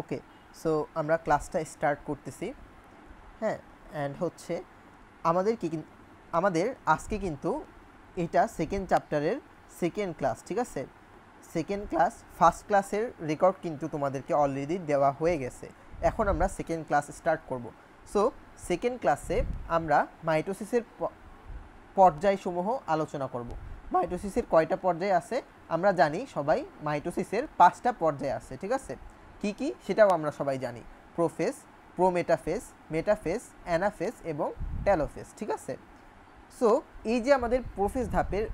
ওকে, so আমরা ক্লাসটা start করতেছি। হ্যাঁ, অ্যান্ড হচ্ছে আমাদের আজকে কিন্তু এটা সেকেন্ড চ্যাপ্টারের সেকেন্ড ক্লাস, ঠিক আছে। সেকেন্ড ক্লাস, ফার্স্ট ক্লাসের রেকর্ড কিন্তু তোমাদেরকে অলরেডি দেওয়া হয়ে গেছে। এখন আমরা সেকেন্ড ক্লাস স্টার্ট করব। সো সেকেন্ড ক্লাসে আমরা মাইটোসিসের পর্যায়সমূহ আলোচনা করব। মাইটোসিসের কয়টা পর্যায় আছে আমরা জানি সবাই। মাইটোসিসের 5টা পর্যায় আছে, ঠিক আছে। কি কি সেটাও আমরা সবাই জানি। প্রোফেজ, প্রোমেটাফেজ, মেটাফেজ, অ্যানাফেজ এবং টেলোফেজ, ঠিক আছে। সো এই যে আমাদের প্রোফেজ ধাপের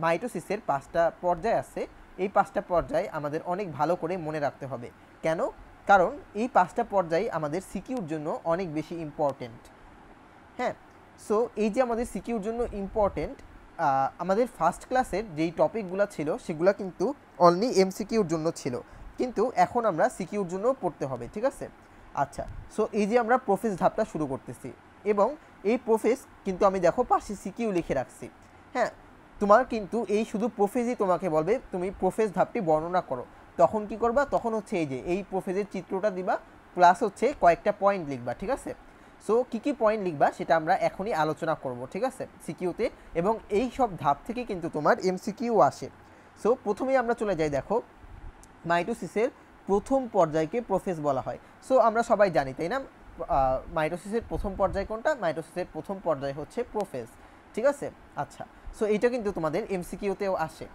মাইটোসিসের 5টা পর্যায় আছে, এই 5টা পর্যায় আমাদের অনেক ভালো করে মনে রাখতে হবে। কেন? কারণ এই 5টা পর্যায় আমাদের সিকিউর জন্য অনেক বেশি ইম্পর্টেন্ট। হ্যাঁ, সো এই যে আমাদের সিকিউর জন্য ইম্পর্টেন্ট, আমাদের ফার্স্ট ক্লাসের যেই টপিকগুলো ছিল সেগুলো কিন্তু অনলি এমসিকিউর জন্য ছিল, কিন্তু এখন আমরা সিকিউর জন্য পড়তে হবে, ঠিক আছে। আচ্ছা, সো এই যে আমরা প্রোফেজ ধাপটা শুরু করতেছি, এবং এই প্রোফেজ কিন্তু আমি দেখো পাশে সিকিউ লিখে রাখছি। হ্যাঁ, তোমার কিন্তু এই শুধু প্রোফেজই তোমাকে বলবে তুমি প্রোফেজ ধাপটি বর্ণনা করো। তখন কি করবা? তখন হচ্ছে এই যে এই প্রোফেজের চিত্রটা দিবা, প্লাস হচ্ছে কয়েকটা পয়েন্ট লিখবা, ঠিক আছে। সো কী কী পয়েন্ট লিখবা সেটা আমরা এখনই আলোচনা করব, ঠিক আছে, সিকিউতে। এবং এই সব ধাপ থেকে কিন্তু তোমার এমসিকিউ আসে। সো প্রথমেই আমরা চলে যাই, দেখো মাইটোসিসের প্রথম পর্যায়কে প্রোফেজ বলা হয়। সো আমরা সবাই জানি, তাই না, মাইটোসিসের প্রথম পর্যায় কোনটা? মাইটোসিসের প্রথম পর্যায় হচ্ছে প্রোফেজ, ঠিক আছে। আচ্ছা, সো এইটা কিন্তু তোমাদের এমসিকিউতেও আসে।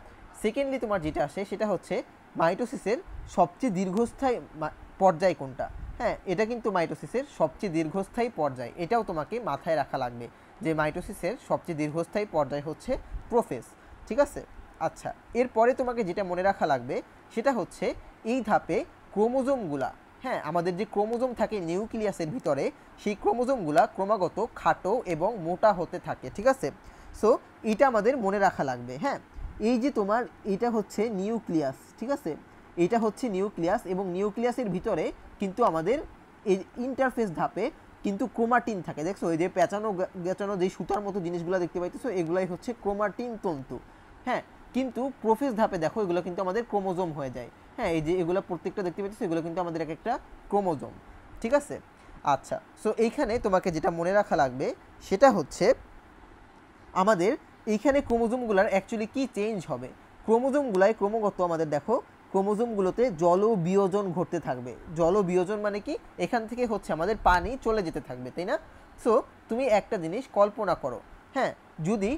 সেকেন্ডলি তোমার যেটা আসে সেটা হচ্ছে মাইটোসিসের সবচেয়ে দীর্ঘস্থায়ী পর্যায় কোনটা। হ্যাঁ, এটা কিন্তু মাইটোসিসের সবচেয়ে দীর্ঘস্থায়ী পর্যায়, এটাও তোমাকে মাথায় রাখা লাগবে যে মাইটোসিসের সবচেয়ে দীর্ঘস্থায়ী পর্যায় হচ্ছে প্রোফেজ, ঠিক আছে। আচ্ছা, এরপরে তোমাকে যেটা মনে রাখা লাগবে সেটা হচ্ছে এই ধাপে ক্রোমোজোমগুলা, হ্যাঁ, আমাদের যে ক্রোমোজোম থাকে নিউক্লিয়াসের ভিতরে, সেই ক্রোমোজোমগুলা ক্রমাগত খাটো এবং মোটা হতে থাকে, ঠিক আছে। সো এটা আমাদের মনে রাখা লাগবে। হ্যাঁ, এই যে তোমার এটা হচ্ছে নিউক্লিয়াস, ঠিক আছে, এটা হচ্ছে নিউক্লিয়াস, এবং নিউক্লিয়াসের ভিতরে কিন্তু আমাদের এই ইন্টারফেস ধাপে কিন্তু ক্রোমাটিন থাকে। দেখছো এই যে পেঁচানো গেঁচানো যে সুতার মতো জিনিসগুলো দেখতে পাইতেছো, এগুলাই হচ্ছে ক্রোমাটিন তন্তু। হ্যাঁ, কিন্তু প্রোফেজ ধাপে দেখো এগুলো কিন্তু আমাদের ক্রোমোজোম হয়ে যায়। হ্যাঁ, এই যে এগুলো প্রত্যেকটা দেখতে পাইতেছো, এগুলো কিন্তু আমাদের এক একটা ক্রোমোজোম, ঠিক আছে। আচ্ছা, সো এইখানে তোমাকে যেটা মনে রাখা লাগবে সেটা হচ্ছে আমাদের এইখানে ক্রোমোজোমগুলোর অ্যাকচুয়ালি কি চেঞ্জ হবে। ক্রোমোজোমগুলায় ক্রমাগত আমাদের দেখো ক্রোমোজোমগুলোতে জল বিয়োজন ঘটতে থাকবে। জল বিয়োজন মানে কি? এখান থেকে হচ্ছে আমাদের পানি চলে যেতে থাকবে, তাই না? সো তুমি একটা জিনিস কল্পনা করো, হ্যাঁ, যদি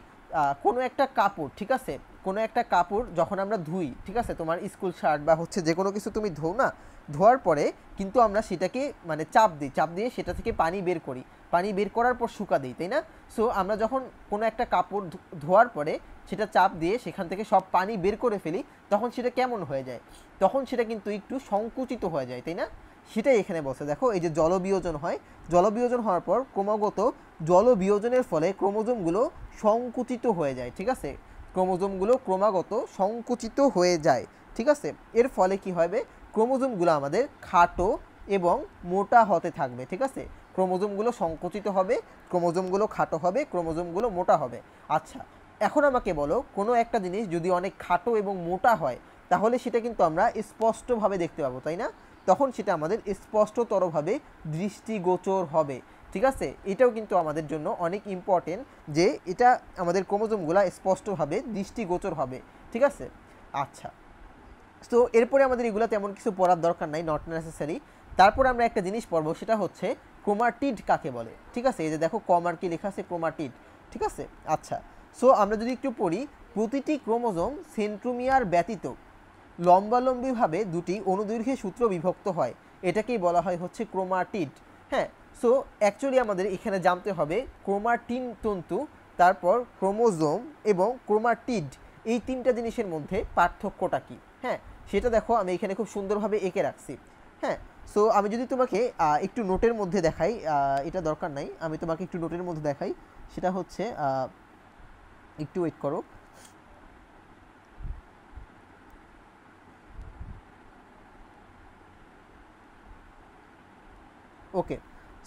কোনো একটা কাপড়, ঠিক আছে, কোনো একটা কাপড় যখন আমরা ধুই, ঠিক আছে, তোমার স্কুল শার্ট বা হচ্ছে যে কোনো কিছু তুমি ধোও না, ধোয়ার পরে কিন্তু আমরা সেটাকে মানে চাপ দিই, চাপ দিয়ে সেটা থেকে পানি বের করি, পানি বের করার পর শুকা দিই, তাই না? সো আমরা যখন কোনো একটা কাপড় ধোয়ার পরে সেটা চাপ দিয়ে সেখান থেকে সব পানি বের করে ফেলি, তখন সেটা কেমন হয়ে যায়? তখন সেটা কিন্তু একটু সংকুচিত হয়ে যায়, তাই না? সেটাই এখানে বসে, দেখো এই যে জলবিয়োজন হয়, জলবিয়োজন হওয়ার পর ক্রমাগত জলবিয়োজনের ফলে ক্রোমোজোমগুলো সংকুচিত হয়ে যায়, ঠিক আছে, ক্রোমোজোমগুলো ক্রমাগত সংকুচিত হয়ে যায়, ঠিক আছে। এর ফলে কি হবে? ক্রোমোজোমগুলো আমাদের খাটো এবং মোটা হতে থাকবে, ঠিক আছে। ক্রোমোজোমগুলো সংকুচিত হবে, ক্রোমোজোমগুলো খাটো হবে, ক্রোমোজোমগুলো মোটা হবে। আচ্ছা, এখন আমাকে বলো, কোনো একটা জিনিস যদি অনেক খাটো এবং মোটা হয় তাহলে সেটা কিন্তু আমরা স্পষ্টভাবে দেখতে পাবো, তাই না? তখন সেটা আমাদের স্পষ্টতরভাবে দৃষ্টিগোচর হবে, ঠিক আছে। এটাও কিন্তু আমাদের জন্য অনেক ইম্পর্টেন্ট যে এটা আমাদের ক্রোমোজোমগুলো স্পষ্টভাবে দৃষ্টিগোচর হবে, ঠিক আছে। আচ্ছা, তো এরপরে আমাদের এগুলো তেমন কিছু পড়ার দরকার নাই, নট নেসেসারি। তারপর আমরা একটা জিনিস পড়বো, সেটা হচ্ছে ক্রোমাটিড কাকে বলে, ঠিক আছে। এই যে দেখো কমার কি লেখা আছে, ক্রোমাটিড, ঠিক আছে। আচ্ছা, সো আমরা যদি একটু পড়ি, প্রতিটি ক্রোমোজোম সেন্ট্রোমিয়ার ব্যতীত লম্বালম্বিভাবে দুটি অনুদৈর্ঘ্যে সূত্র বিভক্ত হয়, এটাকেই বলা হয় হচ্ছে ক্রোমাটিড। হ্যাঁ, সো অ্যাকচুয়ালি আমাদের এখানে জানতে হবে ক্রোমাটিন তন্তু, তারপর ক্রোমোজোম এবং ক্রোমাটিড, এই তিনটা জিনিসের মধ্যে পার্থক্যটা কী। হ্যাঁ, সেটা দেখো আমি এখানে খুব সুন্দরভাবে এঁকে রাখছি। হ্যাঁ, সো আমি যদি তোমাকে একটু নোটের মধ্যে দেখাই, এটা দরকার নাই, আমি তোমাকে একটু নোটের মধ্যে দেখাই, সেটা হচ্ছে একটু ওয়েট করো। ওকে,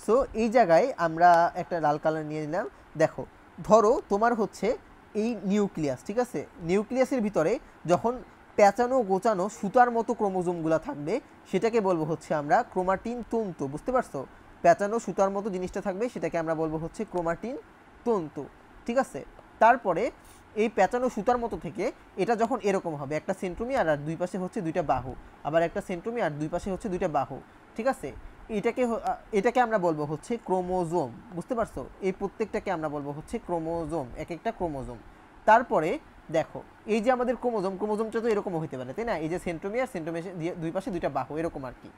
সো এই জায়গায় আমরা একটা লাল কালার নিয়ে নিলাম। দেখো, ধরো তোমার হচ্ছে এই নিউক্লিয়াস, ঠিক আছে, নিউক্লিয়াসের ভিতরে যখন পেঁচানো গোছানো সুতার মতো ক্রোমোজোমগুলো থাকবে সেটাকে বলবো হচ্ছে আমরা ক্রোমাটিন তন্তু। বুঝতে পারছো? পেঁচানো সুতার মতো জিনিসটা থাকবে সেটাকে আমরা বলবো হচ্ছে ক্রোমাটিন তন্তু, ঠিক আছে। তারপরে এই পেঁচানো সুতার মতো থেকে এটা যখন এরকম হবে, একটা সেন্ট্রোমিয়ার আর দুই পাশে হচ্ছে দুইটা বাহু, আবার একটা সেন্ট্রোমিয়ার দুই পাশে হচ্ছে দুইটা বাহু, ঠিক আছে। এটাকে আমরা বলবো হচ্ছে ক্রোমোজোম। বুঝতে পারছো? এই প্রত্যেকটাকে আমরা বলবো হচ্ছে ক্রোমোজোম, এক একটা ক্রোমোজোম। তারপরে দেখো এই যে আমাদের ক্রোমোজোমটা তো এরকমও হতে পারে, তাই না? এই যে সেন্ট্রোমিয়ার দুই পাশে দুইটা বাহু, এরকম আর কি।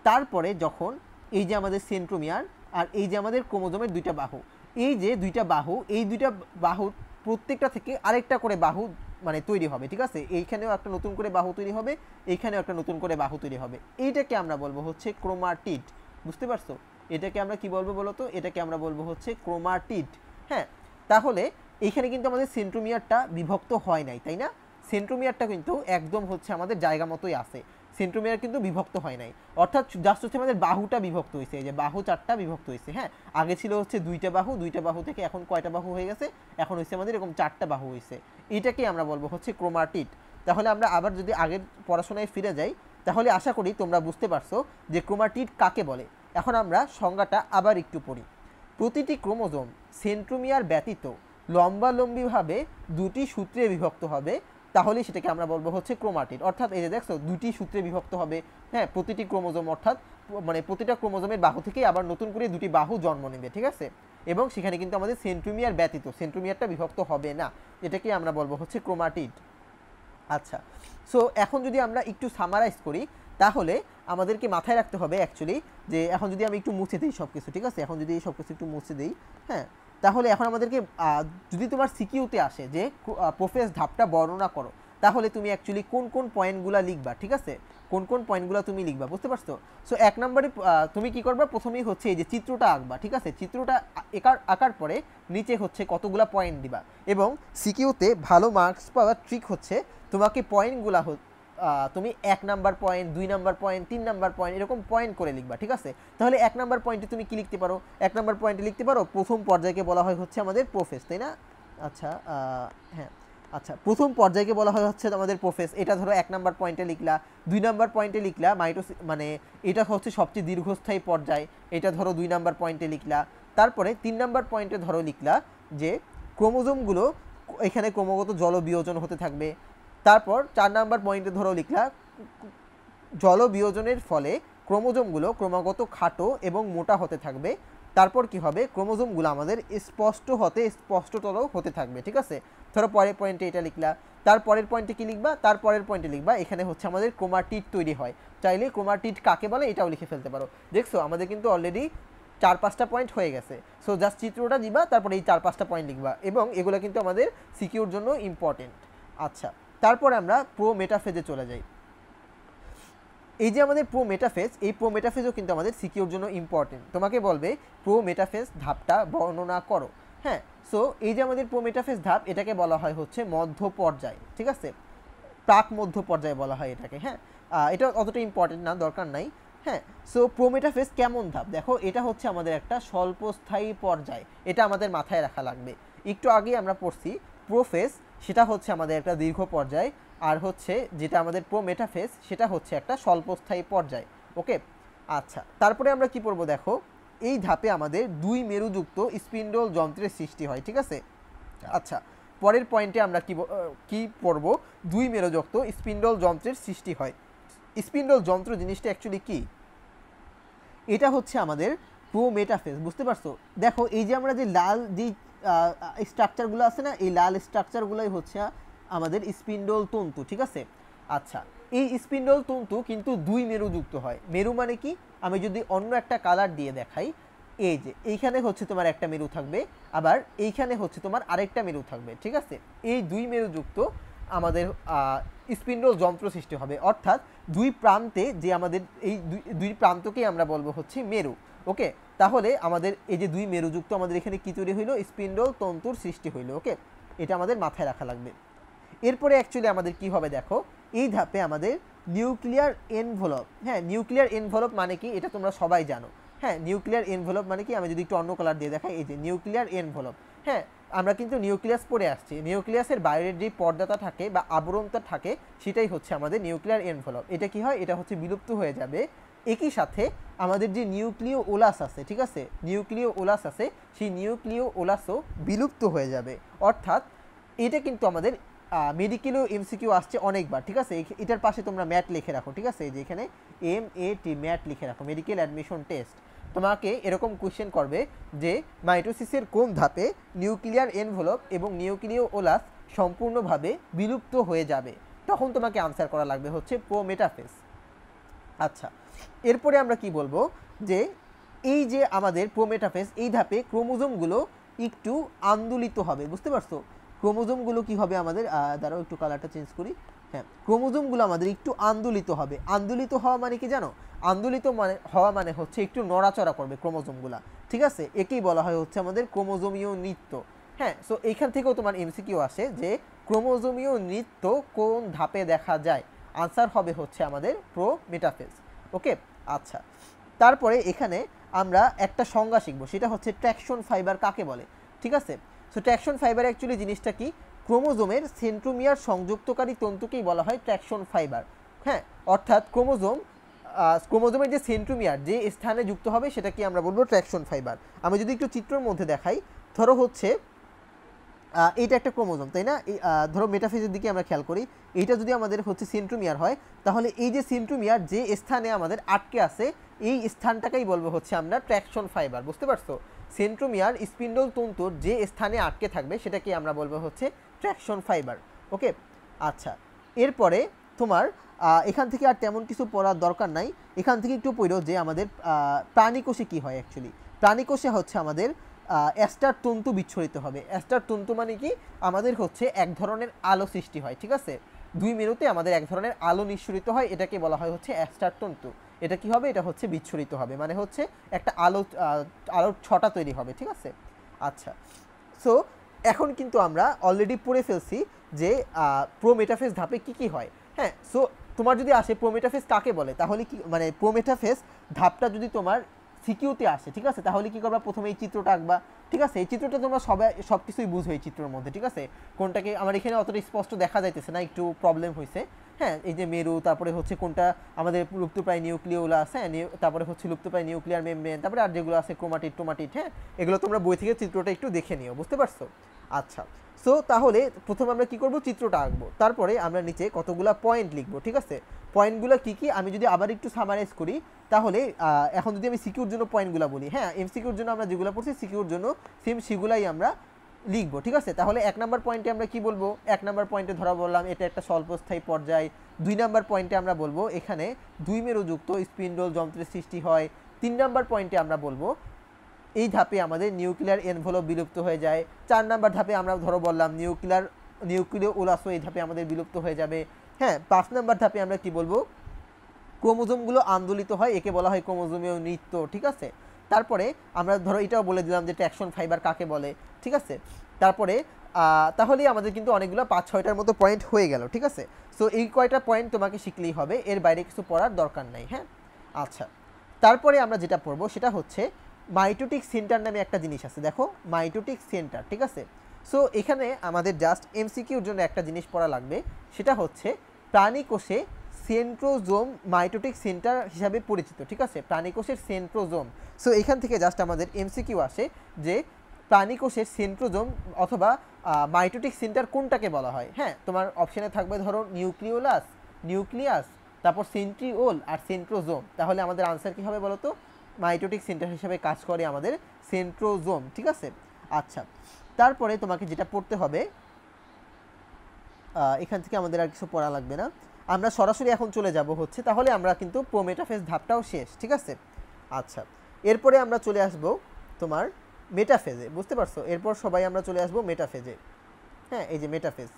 তারপরে যখন এই যে আমাদের সেন্ট্রোমিয়ার আর এই যে আমাদের ক্রোমোজোমের দুইটা বাহু, এই যে দুইটা বাহু, এই দুইটা বাহু প্রত্যেকটা থেকে আরেকটা করে বাহু মানে তৈরি হবে, ঠিক আছে। এইখানেও একটা নতুন করে বাহু তৈরি হবে, এইখানেও একটা নতুন করে বাহু তৈরি হবে। এইটাকে আমরা বলবো হচ্ছে ক্রোমাটিড। বুঝতে পারছো? এটাকে আমরা কি বলবো বলো তো? এটাকে আমরা বলবো হচ্ছে ক্রোমাটিড। হ্যাঁ, তাহলে এইখানে কিন্তু আমাদের সেন্ট্রোমিয়ারটা বিভক্ত হয় নাই, তাই না? সেন্ট্রোমিয়ারটা কিন্তু একদম হচ্ছে আমাদের জায়গা মতোই আছে, সেন্ট্রোমিয়ার কিন্তু বিভক্ত হয় নাই। অর্থাৎ জাস্ট হচ্ছে আমাদের বাহুটা বিভক্ত হয়েছে, এই যে বাহু চারটা বিভক্ত হয়েছে। হ্যাঁ, আগে ছিল হচ্ছে দুইটা বাহু থেকে এখন কয়টা বাহু হয়ে গেছে? এখন হচ্ছে আমাদের এরকম চারটা বাহু হয়েছে। এটাকে আমরা বলবো হচ্ছে ক্রোমাটিড। তাহলে আমরা আবার যদি আগের পড়াশোনায় ফিরে যাই, তাহলে আশা করি তোমরা বুঝতে পারছো যে ক্রোমাটিড কাকে বলে। এখন আমরা সংজ্ঞাটা আবার একটু পড়ি। প্রতিটি ক্রোমোজোম সেন্ট্রোমিয়ার ব্যতীত লম্বালম্বিভাবে দুটি সূত্রে বিভক্ত হবে, তাহলে সেটাকে আমরা বলবো হচ্ছে ক্রোমাটিড। অর্থাৎ এই যে দেখছো দুটি সূত্রে বিভক্ত হবে, হ্যাঁ, প্রতিটি ক্রোমোজোম, অর্থাৎ মানে প্রতিটা ক্রোমোজোমের বাহু থেকে আবার নতুন করে দুটি বাহু জন্ম নেবে, ঠিক আছে। এবং সেখানে কিন্তু আমাদের সেন্ট্রোমিয়ার ব্যতীত সেন্ট্রোমিয়ারটা বিভক্ত হবে না, এটাকে আমরা বলবো হচ্ছে ক্রোমাটিড। আচ্ছা, সো এখন যদি আমরা একটু সামারাইজ করি, তাহলে আমাদেরকে মাথায় রাখতে হবে অ্যাকচুয়ালি যে এখন যদি আমি একটু মুছে দিই সব কিছু, ঠিক আছে, এখন যদি সব কিছু একটু মুছে দিই, হ্যাঁ, তাহলে এখন আমাদেরকে যদি তোমার সিকিউতে আসে যে প্রোফেস ধাপটা বর্ণনা করো, তাহলে তুমি অ্যাকচুয়ালি কোন কোন পয়েন্টগুলো লিখবা, ঠিক আছে, কোন কোন পয়েন্টগুলো তুমি লিখবা, বুঝতে পারছো? সো এক নম্বরে তুমি কি করবা, প্রথমেই হচ্ছে এই যে চিত্রটা আঁকবা, ঠিক আছে। চিত্রটা আঁকার পরে নিচে হচ্ছে কতগুলা পয়েন্ট দিবা, এবং সিকিউতে ভালো মার্কস পাওয়ার ট্রিক হচ্ছে তোমাকে পয়েন্টগুলা তুমি 1 number point, 2 number point, 3 number point, এরকম পয়েন্ট করে লিখবা, ঠিক আছে। তাহলে 1 নাম্বার পয়েন্টে তুমি কি লিখতে পারো? 1 নাম্বার পয়েন্টে লিখতে পারো প্রথম পর্যায়কে বলা হয় হচ্ছে আমাদের প্রোফেস, তাই না? আচ্ছা, হ্যাঁ, আচ্ছা, প্রথম পর্যায়কে বলা হয় হচ্ছে আমাদের প্রোফেস, এটা ধরো 1 নাম্বার পয়েন্টে লিখলা। 2 নাম্বার পয়েন্টে লিখলা মানে এটা হচ্ছে সবচেয়ে দীর্ঘস্থায়ী পর্যায়, এটা ধরো 2 নাম্বার পয়েন্টে লিখলা। তারপরে 3 নাম্বার পয়েন্টে ধরো লিখলা যে ক্রোমোজোমগুলো এখানে ক্রমাগত জল বিয়োজন হতে থাকবে। তারপর 4 নাম্বার পয়েন্টে ধরো লিখলা জল বিয়োজনের ফলে ক্রোমোজোমগুলো ক্রমাগত খাটো এবং মোটা হতে থাকবে। তারপর কি হবে, ক্রোমোজোমগুলো আমাদের স্পষ্টতর হতে থাকবে, ঠিক আছে। ধরো পরের পয়েন্টে এটা লিখলা, তারপরের পয়েন্টে কি লিখবা, তারপরের পয়েন্টে লিখবা এখানে হচ্ছে আমাদের ক্রোমাটিড তৈরি হয়। চাইলে ক্রোমাটিড কাকে বলে এটাও লিখে ফেলতে পারো। দেখছো আমাদের কিন্তু অলরেডি 4-5টা পয়েন্ট হয়ে গেছে। সো জাস্ট চিত্রটা দিবা, তারপরে এই 4-5টা পয়েন্ট লিখবা, এবং এগুলো কিন্তু আমাদের সিকিউর জন্য ইম্পর্টেন্ট। আচ্ছা, তারপরে আমরা প্রো মেটাফেজে চলে যাই। এই যে আমাদের প্রো মেটাফেজ, এই প্রো মেটাফেজও কিন্তু আমাদের সিকিউর জন্য ইম্পর্টেন্ট। তোমাকে বলবে প্রো মেটাফেজ ধাপটা বর্ণনা করো। হ্যাঁ, সো এই যে আমাদের প্রো মেটাফেজ ধাপ, এটাকে বলা হয় হচ্ছে মধ্য পর্যায়, ঠিক আছে, প্রাক মধ্য পর্যায়ে বলা হয় এটাকে। হ্যাঁ, এটা অতটা ইম্পর্টেন্ট না, দরকার নাই। হ্যাঁ, সো প্রো মেটাফেজ কেমন ধাপ, দেখো এটা হচ্ছে আমাদের একটা স্বল্পস্থায়ী পর্যায়, এটা আমাদের মাথায় রাখা লাগবে। একটু আগে আমরা পড়ছি প্রোফেজ, সেটা হচ্ছে আমাদের একটা দীর্ঘ পর্যায়, আর হচ্ছে যেটা আমাদের প্রো মেটাফেজ সেটা হচ্ছে একটা স্বল্পস্থায়ী পর্যায়। ওকে, আচ্ছা, তারপরে আমরা কি পড়বো, দেখো এই ধাপে আমাদের 2 মেরুযুক্ত স্পিন্ডল যন্ত্রের সৃষ্টি হয়, ঠিক আছে। আচ্ছা, পরের পয়েন্টে আমরা কি পড়বো, 2 মেরুযুক্ত স্পিন্ডল যন্ত্রের সৃষ্টি হয়। স্পিন্ডল যন্ত্র জিনিসটা অ্যাকচুয়ালি কি, এটা হচ্ছে আমাদের প্রো মেটাফেজ, বুঝতে পারছো? দেখো এই যে আমরা যে লাল যে স্ট্রাকচারগুলো আছে না, এই লাল স্ট্রাকচারগুলোই হচ্ছে আমাদের স্পিন্ডল তন্তু, ঠিক আছে। আচ্ছা, এই স্পিন্ডল তন্তু কিন্তু 2 মেরুযুক্ত হয়। মেরু মানে কি, আমি যদি অন্য একটা কালার দিয়ে দেখাই, এই যে এইখানে হচ্ছে তোমার একটা মেরু থাকবে, আবার এইখানে হচ্ছে তোমার আরেকটা মেরু থাকবে, ঠিক আছে। এই 2 মেরুযুক্ত আমাদের স্পিন্ডল যন্ত্র সৃষ্টি হবে, অর্থাৎ 2 প্রান্তে যে আমাদের এই দুই প্রান্তকেই আমরা বলবো হচ্ছে মেরু। ওকে, তাহলে আমাদের এই যে 2 মেরুযুক্ত আমাদের এখানে কি তৈরি হইলো, স্পিন্ডল তন্তুর সৃষ্টি হইলো। ওকে, এটা আমাদের মাথায় রাখা লাগবে। এরপরে অ্যাকচুয়ালি আমাদের কি হবে, দেখো এই ধাপে আমাদের নিউক্লিয়ার এনভেলপ। হ্যাঁ, নিউক্লিয়ার এনভেলপ মানে কি এটা তোমরা সবাই জানো। হ্যাঁ, নিউক্লিয়ার এনভেলপ মানে কি, আমি যদি একটু অন্য কালার দিয়ে দেখাই, এই যে নিউক্লিয়ার এনভেলপ। হ্যাঁ, আমরা কিন্তু নিউক্লিয়াস পড়ে আসছি, নিউক্লিয়াসের বাইরের যে পর্দাটা থাকে বা আবরণটা থাকে সেটাই হচ্ছে আমাদের নিউক্লিয়ার এনভেলপ। এটা কি হয়, এটা হচ্ছে বিলুপ্ত হয়ে যাবে। একই সাথে আমাদের যে নিউক্লিয় ওলাস আছে, ঠিক আছে, নিউক্লিয় ওলাস আছে, সেই নিউক্লিয় ওলাসও বিলুপ্ত হয়ে যাবে। অর্থাৎ এটা কিন্তু আমাদের মেডিকেলও এমসিকিউ আসছে অনেকবার, ঠিক আছে। এটার পাশে তোমরা ম্যাট লিখে রাখো, ঠিক আছে, এই যে এখানে MAT ম্যাট লিখে রাখো, মেডিকেল অ্যাডমিশন টেস্ট। তোমাকে এরকম কোয়েশ্চেন করবে যে মাইটোসিসের কোন ধাপে নিউক্লিয়ার এনভেলপ এবং নিউক্লিয় ওলাস সম্পূর্ণভাবে বিলুপ্ত হয়ে যাবে, তখন তোমাকে আনসার করা লাগবে হচ্ছে প্রোমেটাফেজ। আচ্ছা, এরপরে আমরা কি বলবো যে এই যে আমাদের প্রোমেটাফেজ, এই ধাপে ক্রোমোজোমগুলো একটু আন্দোলিত হবে, বুঝতে পারছো? ক্রোমোজোমগুলো কি হবে আমাদের, দাঁড়াও একটু কালারটা চেঞ্জ করি। হ্যাঁ, ক্রোমোজোমগুলো আমাদের একটু আন্দোলিত হবে। আন্দোলিত হওয়া মানে কি জানো? আন্দোলিত মানে হওয়া মানে হচ্ছে একটু নড়াচড়া করবে ক্রোমোজোমগুলো, ঠিক আছে। একেই বলা হয় হচ্ছে আমাদের ক্রোমোজোমীয় নৃত্য। হ্যাঁ, সো এইখান থেকেও তোমার এমসিকিউ আসে যে ক্রোমোজোমীয় নৃত্য কোন ধাপে দেখা যায়, আনসার হবে হচ্ছে আমাদের প্রোমেটাফেজ। ওকে, আচ্ছা, তারপরে এখানে আমরা একটা সংজ্ঞা শিখবো, সেটা হচ্ছে ট্র্যাকশন ফাইবার কাকে বলে, ঠিক আছে। সো ট্র্যাকশন ফাইবার অ্যাকচুয়ালি জিনিসটা কি, ক্রোমোজোমের সেন্ট্রোমিয়ার সংযুক্তকারী তন্তুকেই বলা হয় ট্র্যাকশন ফাইবার। হ্যাঁ, অর্থাৎ ক্রোমোজোমের যে সেন্ট্রোমিয়ার যে স্থানে যুক্ত হবে সেটাকে আমরা বলবো ট্র্যাকশন ফাইবার। আমি যদি একটু চিত্রের মধ্যে দেখাই, ধরো হচ্ছে এইটা একটা ক্রোমোজোম, তাই না? ধরো মেটাফেজের দিকে আমরা খেয়াল করি, এইটা যদি আমাদের হচ্ছে সেন্ট্রোমিয়ার হয়, তাহলে এই যে সেন্ট্রোমিয়ার যে স্থানে আমাদের আটকে আছে, এই স্থানটাকেই বলবো হচ্ছে আমরা ট্র্যাকশন ফাইবার, বুঝতে পারছো? সেন্ট্রোমিয়ার স্পিন্ডল তন্তুর যে স্থানে আটকে থাকবে সেটাকে আমরা বলবো হচ্ছে ট্র্যাকশন ফাইবার। ওকে, আচ্ছা, এরপরে তোমার এখান থেকে আর তেমন কিছু পড়ার দরকার নাই। এখান থেকে একটু পড়ো যে আমাদের প্রাণীকোষে কি হয়। অ্যাকচুয়ালি প্রাণীকোষে হচ্ছে আমাদের অ্যাস্টার তন্তু বিচ্ছুরিত হবে। অ্যাস্টার তন্তু মানে কি, আমাদের হচ্ছে এক ধরনের আলো সৃষ্টি হয়, ঠিক আছে। 2 মেরুতে আমাদের এক ধরনের আলো নিঃসরিত হয়, এটাকে বলা হয় হচ্ছে অ্যাস্টার তন্তু। এটা কি হবে, এটা হচ্ছে বিচ্ছুরিত হবে, মানে হচ্ছে একটা আলোর ছটা তৈরি হবে, ঠিক আছে। আচ্ছা, সো এখন কিন্তু আমরা অলরেডি পড়ে ফেলছি যে প্রোমেটাফেজ ধাপে কি কি হয়। হ্যাঁ, সো তোমার যদি আসে প্রোমেটাফেজ কাকে বলে, তাহলে কি মানে প্রোমেটাফেজ ধাপটা যদি তোমার সিকিউতে আসে, ঠিক আছে, তাহলে কি করবা, প্রথমে এই চিত্রটা আঁকবা, ঠিক আছে। এই চিত্রটা তোমরা সব কিছুই বুঝো এই চিত্রের মধ্যে, ঠিক আছে। কোনটাকে আমার এখানে অতটা স্পষ্ট দেখা যাইতেছে না, একটু প্রবলেম হয়েছে। হ্যাঁ, এই যে মেরু, তারপরে হচ্ছে কোনটা আমাদের লুপ্তপ্রায় নিউক্লিওলাস, হ্যাঁ, তারপরে হচ্ছে লুপ্তপ্রায় নিউক্লিয়ার মেমব্রেন, তারপরে আর যেগুলো আছে ক্রোমাটিড টোমাটিড, হ্যাঁ, এগুলো তোমরা বই থেকে চিত্রটা একটু দেখে নিও, বুঝতে পারছো? আচ্ছা, সো তাহলে প্রথমে আমরা কি করব, চিত্রটা আঁকবো, তারপরে আমরা নিচে কতগুলা পয়েন্ট লিখবো, ঠিক আছে। পয়েন্টগুলো কি কি আমি যদি আবার একটু সামারাইজ করি, তাহলে এখন যদি আমি সিকিউর জন্য পয়েন্টগুলো বলি, হ্যাঁ, এমসিকিউর জন্য আমরা যেগুলো পড়ছি সিকিউর জন্য সেম সেগুলাই আমরা লিখবো, ঠিক আছে। তাহলে 1 নম্বর পয়েন্টে আমরা কি বলবো, 1 নম্বর পয়েন্টে ধরা বললাম এটা একটা স্বল্পস্থায়ী পর্যায়। 2 নম্বর পয়েন্টে আমরা বলবো এখানে 2 মেরুযুক্ত স্পিন্ডল যন্ত্রের সৃষ্টি হয়। 3 নম্বর পয়েন্টে আমরা বলবো এই ধাপে আমাদের নিউক্লিয়ার এনভেলপ বিলুপ্ত হয়ে যায়। 4 নম্বর ধাপে আমরা ধরো বললাম নিউক্লিয় ওলাসও এই ধাপে আমাদের বিলুপ্ত হয়ে যাবে। হ্যাঁ, 5 নম্বর ধাপে আমরা কি বলবো, ক্রোমোজোমগুলো আন্দোলিত হয়, একে বলা হয় ক্রোমোজোমীয় নৃত্য, ঠিক আছে। তারপরে আমরা ধরো এটাও বলে দিলাম যে ট্র্যাকশন ফাইবার কাকে বলে, ঠিক আছে। তারপরে তাহলেই আমাদের কিন্তু অনেকগুলো 5-6টার মতো পয়েন্ট হয়ে গেল, ঠিক আছে। সো এই কয়টা পয়েন্ট তোমাকে শিখলেই হবে, এর বাইরে কিছু পড়ার দরকার নাই। হ্যাঁ, আচ্ছা, তারপরে আমরা যেটা পড়বো সেটা হচ্ছে মাইটোটিক সেন্টার নামে একটা জিনিস আছে, দেখো মাইটোটিক সেন্টার, ঠিক আছে। সো এখানে আমাদের জাস্ট এমসিকিউর জন্য একটা জিনিস পড়া লাগবে, সেটা হচ্ছে প্রাণীকোষে সেন্ট্রোজোম মাইটোটিক সেন্টার হিসাবে পরিচিত, ঠিক আছে, প্রাণীকোষের সেন্ট্রোজোম। সো এখান থেকে জাস্ট আমাদের এমসিকিউ আসে যে প্রাণীকোষের সেন্ট্রোজোম অথবা মাইটোটিক সেন্টার কোনটাকে বলা হয়। হ্যাঁ, তোমার অপশানে থাকবে ধরো নিউক্লিয়াস, তারপর সেন্ট্রিওল আর সেন্ট্রোজোম। তাহলে আমাদের আনসার কী হবে বলো তো, মাইটোটিক সেন্টার হিসেবে কাজ করে আমাদের সেন্ট্রোজোম, ঠিক আছে। আচ্ছা, তারপরে তোমাকে যেটা পড়তে হবে, এখান থেকে আমাদের আর কিছু পড়া লাগবে না, আমরা সরাসরি এখন চলে যাব হচ্ছে, তাহলে আমরা কিন্তু প্রোমেটাফেজ ধাপটাও শেষ, ঠিক আছে। আচ্ছা, এরপরে আমরা চলে আসব তোমার মেটাফেজে, বুঝতে পারছো? এরপর সবাই আমরা চলে আসব মেটাফেজে। হ্যাঁ, এই যে মেটাফেজ।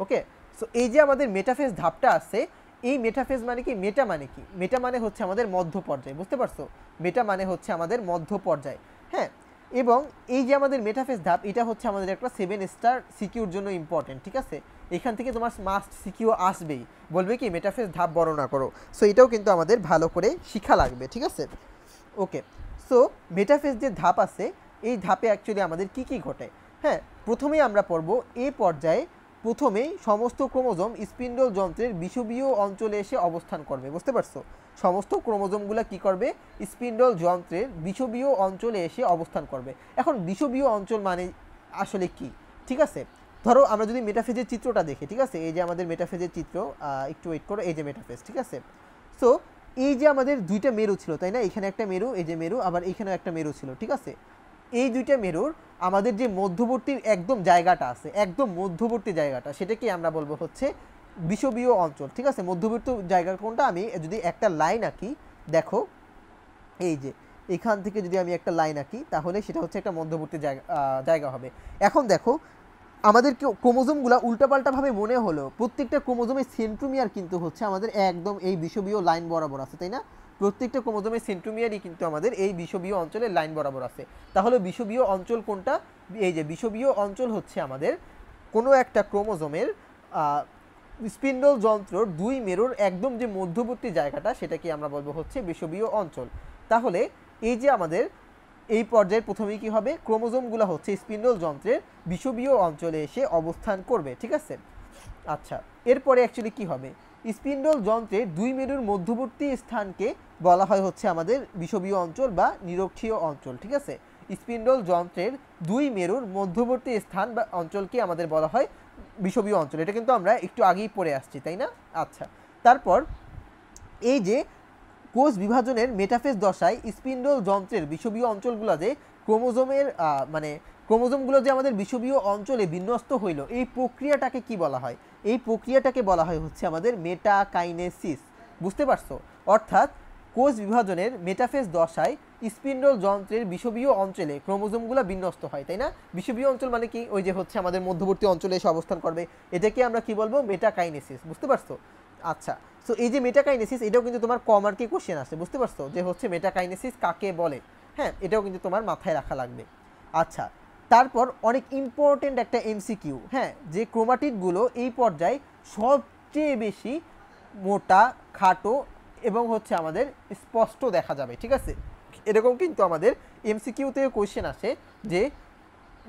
ওকে, সো এই যে আমাদের মেটাফেজ ধাপটা আছে, এই মেটাফেজ মানে কি, মেটা মানে কি, মেটা মানে হচ্ছে আমাদের মধ্য পর্যায়, বুঝতে পারছো? মেটা মানে হচ্ছে আমাদের মধ্য পর্যায়। হ্যাঁ, এবং এই যে আমাদের মেটাফেজ ধাপ, এটা হচ্ছে আমাদের একটা 7 স্টার সিকিউর জন্য ইম্পর্টেন্ট, ঠিক আছে। এখান থেকে তোমার মাস্ট সিকিউ আসবেই, বলবে কি মেটাফেজ ধাপ বর্ণনা করো। সো এটাও কিন্তু আমাদের ভালো করে শিখা লাগবে, ঠিক আছে। ওকে, সো মেটাফেজ যে ধাপ আছে, এই ধাপে অ্যাকচুয়ালি আমাদের কি কি ঘটে। হ্যাঁ, প্রথমেই আমরা পড়ব এই পর্যায়ে প্রথমেই সমস্ত ক্রোমোজোম স্পিন্ডল যন্ত্রের বিষুবীয় অঞ্চলে এসে অবস্থান করবে। বুঝতে পারছো? সমস্ত ক্রোমোজোমগুলো কি করবে? স্পিন্ডল যন্ত্রের বিষুবীয় অঞ্চলে এসে অবস্থান করবে। এখন বিষুবীয় অঞ্চল মানে আসলে কি? ঠিক আছে, ধরো আমরা যদি মেটাফেজের চিত্রটা দেখি, ঠিক আছে, এই যে আমাদের মেটাফেজের চিত্র, একটু ওয়েট করো, এই যে মেটাফেজ, ঠিক আছে। সো এই যে আমাদের দুইটা মেরু ছিল, তাই না? এখানে একটা মেরু, এই যে মেরু, আবার এখানেও একটা মেরু ছিল, ঠিক আছে। এই দুইটা মেরুর আমাদের যে মধ্যবর্তী একদম জায়গাটা আছে, একদম মধ্যবর্তী জায়গাটা, সেটাকে আমরা বলবো হচ্ছে বিষুবীয় অঞ্চল, ঠিক আছে। মধ্যবর্তী জায়গা কোনটা? আমি যদি একটা লাইন আঁকি, দেখো এই যে এখান থেকে যদি আমি একটা লাইন আঁকি, তাহলে সেটা হচ্ছে একটা মধ্যবর্তী জায়গা হবে। এখন দেখো আমাদের ক্রোমোজোমগুলো উল্টাপাল্টাভাবে মনে হলো প্রত্যেকটা ক্রোমোজোমের সেন্ট্রোমিয়ার কিন্তু হচ্ছে আমাদের একদম এই বিষুবীয় লাইন বরাবর আছে, তাই না? প্রত্যেকটা ক্রোমোজোমের সেন্ট্রোমিয়ারই কিন্তু আমাদের এই বিষুবীয় অঞ্চলের লাইন বরাবর আছে। তাহলে বিষুবীয় অঞ্চল কোনটা? এই যে বিষুবীয় অঞ্চল হচ্ছে আমাদের কোনো একটা ক্রোমোজোমের স্পিন্ডল যন্ত্রর দুই মেরুর একদম যে মধ্যবর্তী জায়গাটা, সেটাকে আমরা বলবো হচ্ছে বিষুবীয় অঞ্চল। তাহলে এই যে আমাদের এই পর্যায়ে প্রথমেই কি হবে? ক্রোমোজোমগুলো হচ্ছে স্পিন্ডল যন্ত্রের বিষুবীয় অঞ্চলে এসে অবস্থান করবে, ঠিক আছে। আচ্ছা, এরপরে অ্যাকচুয়ালি কি হবে? স্পিন্ডল যন্ত্রের দুই মেরুর মধ্যবর্তী স্থানকে বলা হয় হচ্ছে আমাদের বিষুবীয় অঞ্চল বা নিরক্ষীয় অঞ্চল, ঠিক আছে। স্পিন্ডল যন্ত্রের দুই মেরুর মধ্যবর্তী স্থান বা অঞ্চলকে আমাদের বলা হয় বিষুবীয় অঞ্চল। এটা কিন্তু আমরা একটু আগেই পড়ে আসছি, তাই না? আচ্ছা, তারপর এই যে কোষ বিভাজনের মেটাফেজ দশায় স্পিন্ডল যন্ত্রের বিষুবীয় অঞ্চলগুলো যে ক্রোমোজোমের মানে ক্রোমোজোমগুলো যে আমাদের বিষুবীয় অঞ্চলে বিন্যস্ত হইল, এই প্রক্রিয়াটাকে কি বলা হয়? এই প্রক্রিয়াটাকে বলা হয় হচ্ছে আমাদের মেটাকাইনেসিস। বুঝতে পারছো? অর্থাৎ কোষ বিভাজনের মেটাফেজ দশায় স্পিন্ডল যন্ত্রের বিষুবীয় অঞ্চলে ক্রোমোজোমগুলো বিন্যস্ত হয়, তাই না? বিষুবীয় অঞ্চল মানে কি? ওই যে হচ্ছে আমাদের মধ্যবর্তী অঞ্চলে এসে অবস্থান করবে, এটাকে আমরা কি বলবো? মেটাকাইনেসিস। বুঝতে পারছো? আচ্ছা, সো এই যে মেটাকাইনেসিস, এটাও কিন্তু তোমার কমার্কে কোশ্চেন আসে। বুঝতে পারছো যে হচ্ছে মেটাকাইনেসিস কাকে বলে? হ্যাঁ, এটাও কিন্তু তোমার মাথায় রাখা লাগবে। আচ্ছা, তারপর অনেক ইম্পর্টেন্ট একটা এমসিকিউ, হ্যাঁ, যে ক্রোমাটিডগুলো এই পর্যায়ে সবচেয়ে বেশি মোটা, খাটো এবং হচ্ছে আমাদের স্পষ্ট দেখা যাবে, ঠিক আছে। এরকম কিন্তু আমাদের এমসিকিউতে কোশ্চেন আসে যে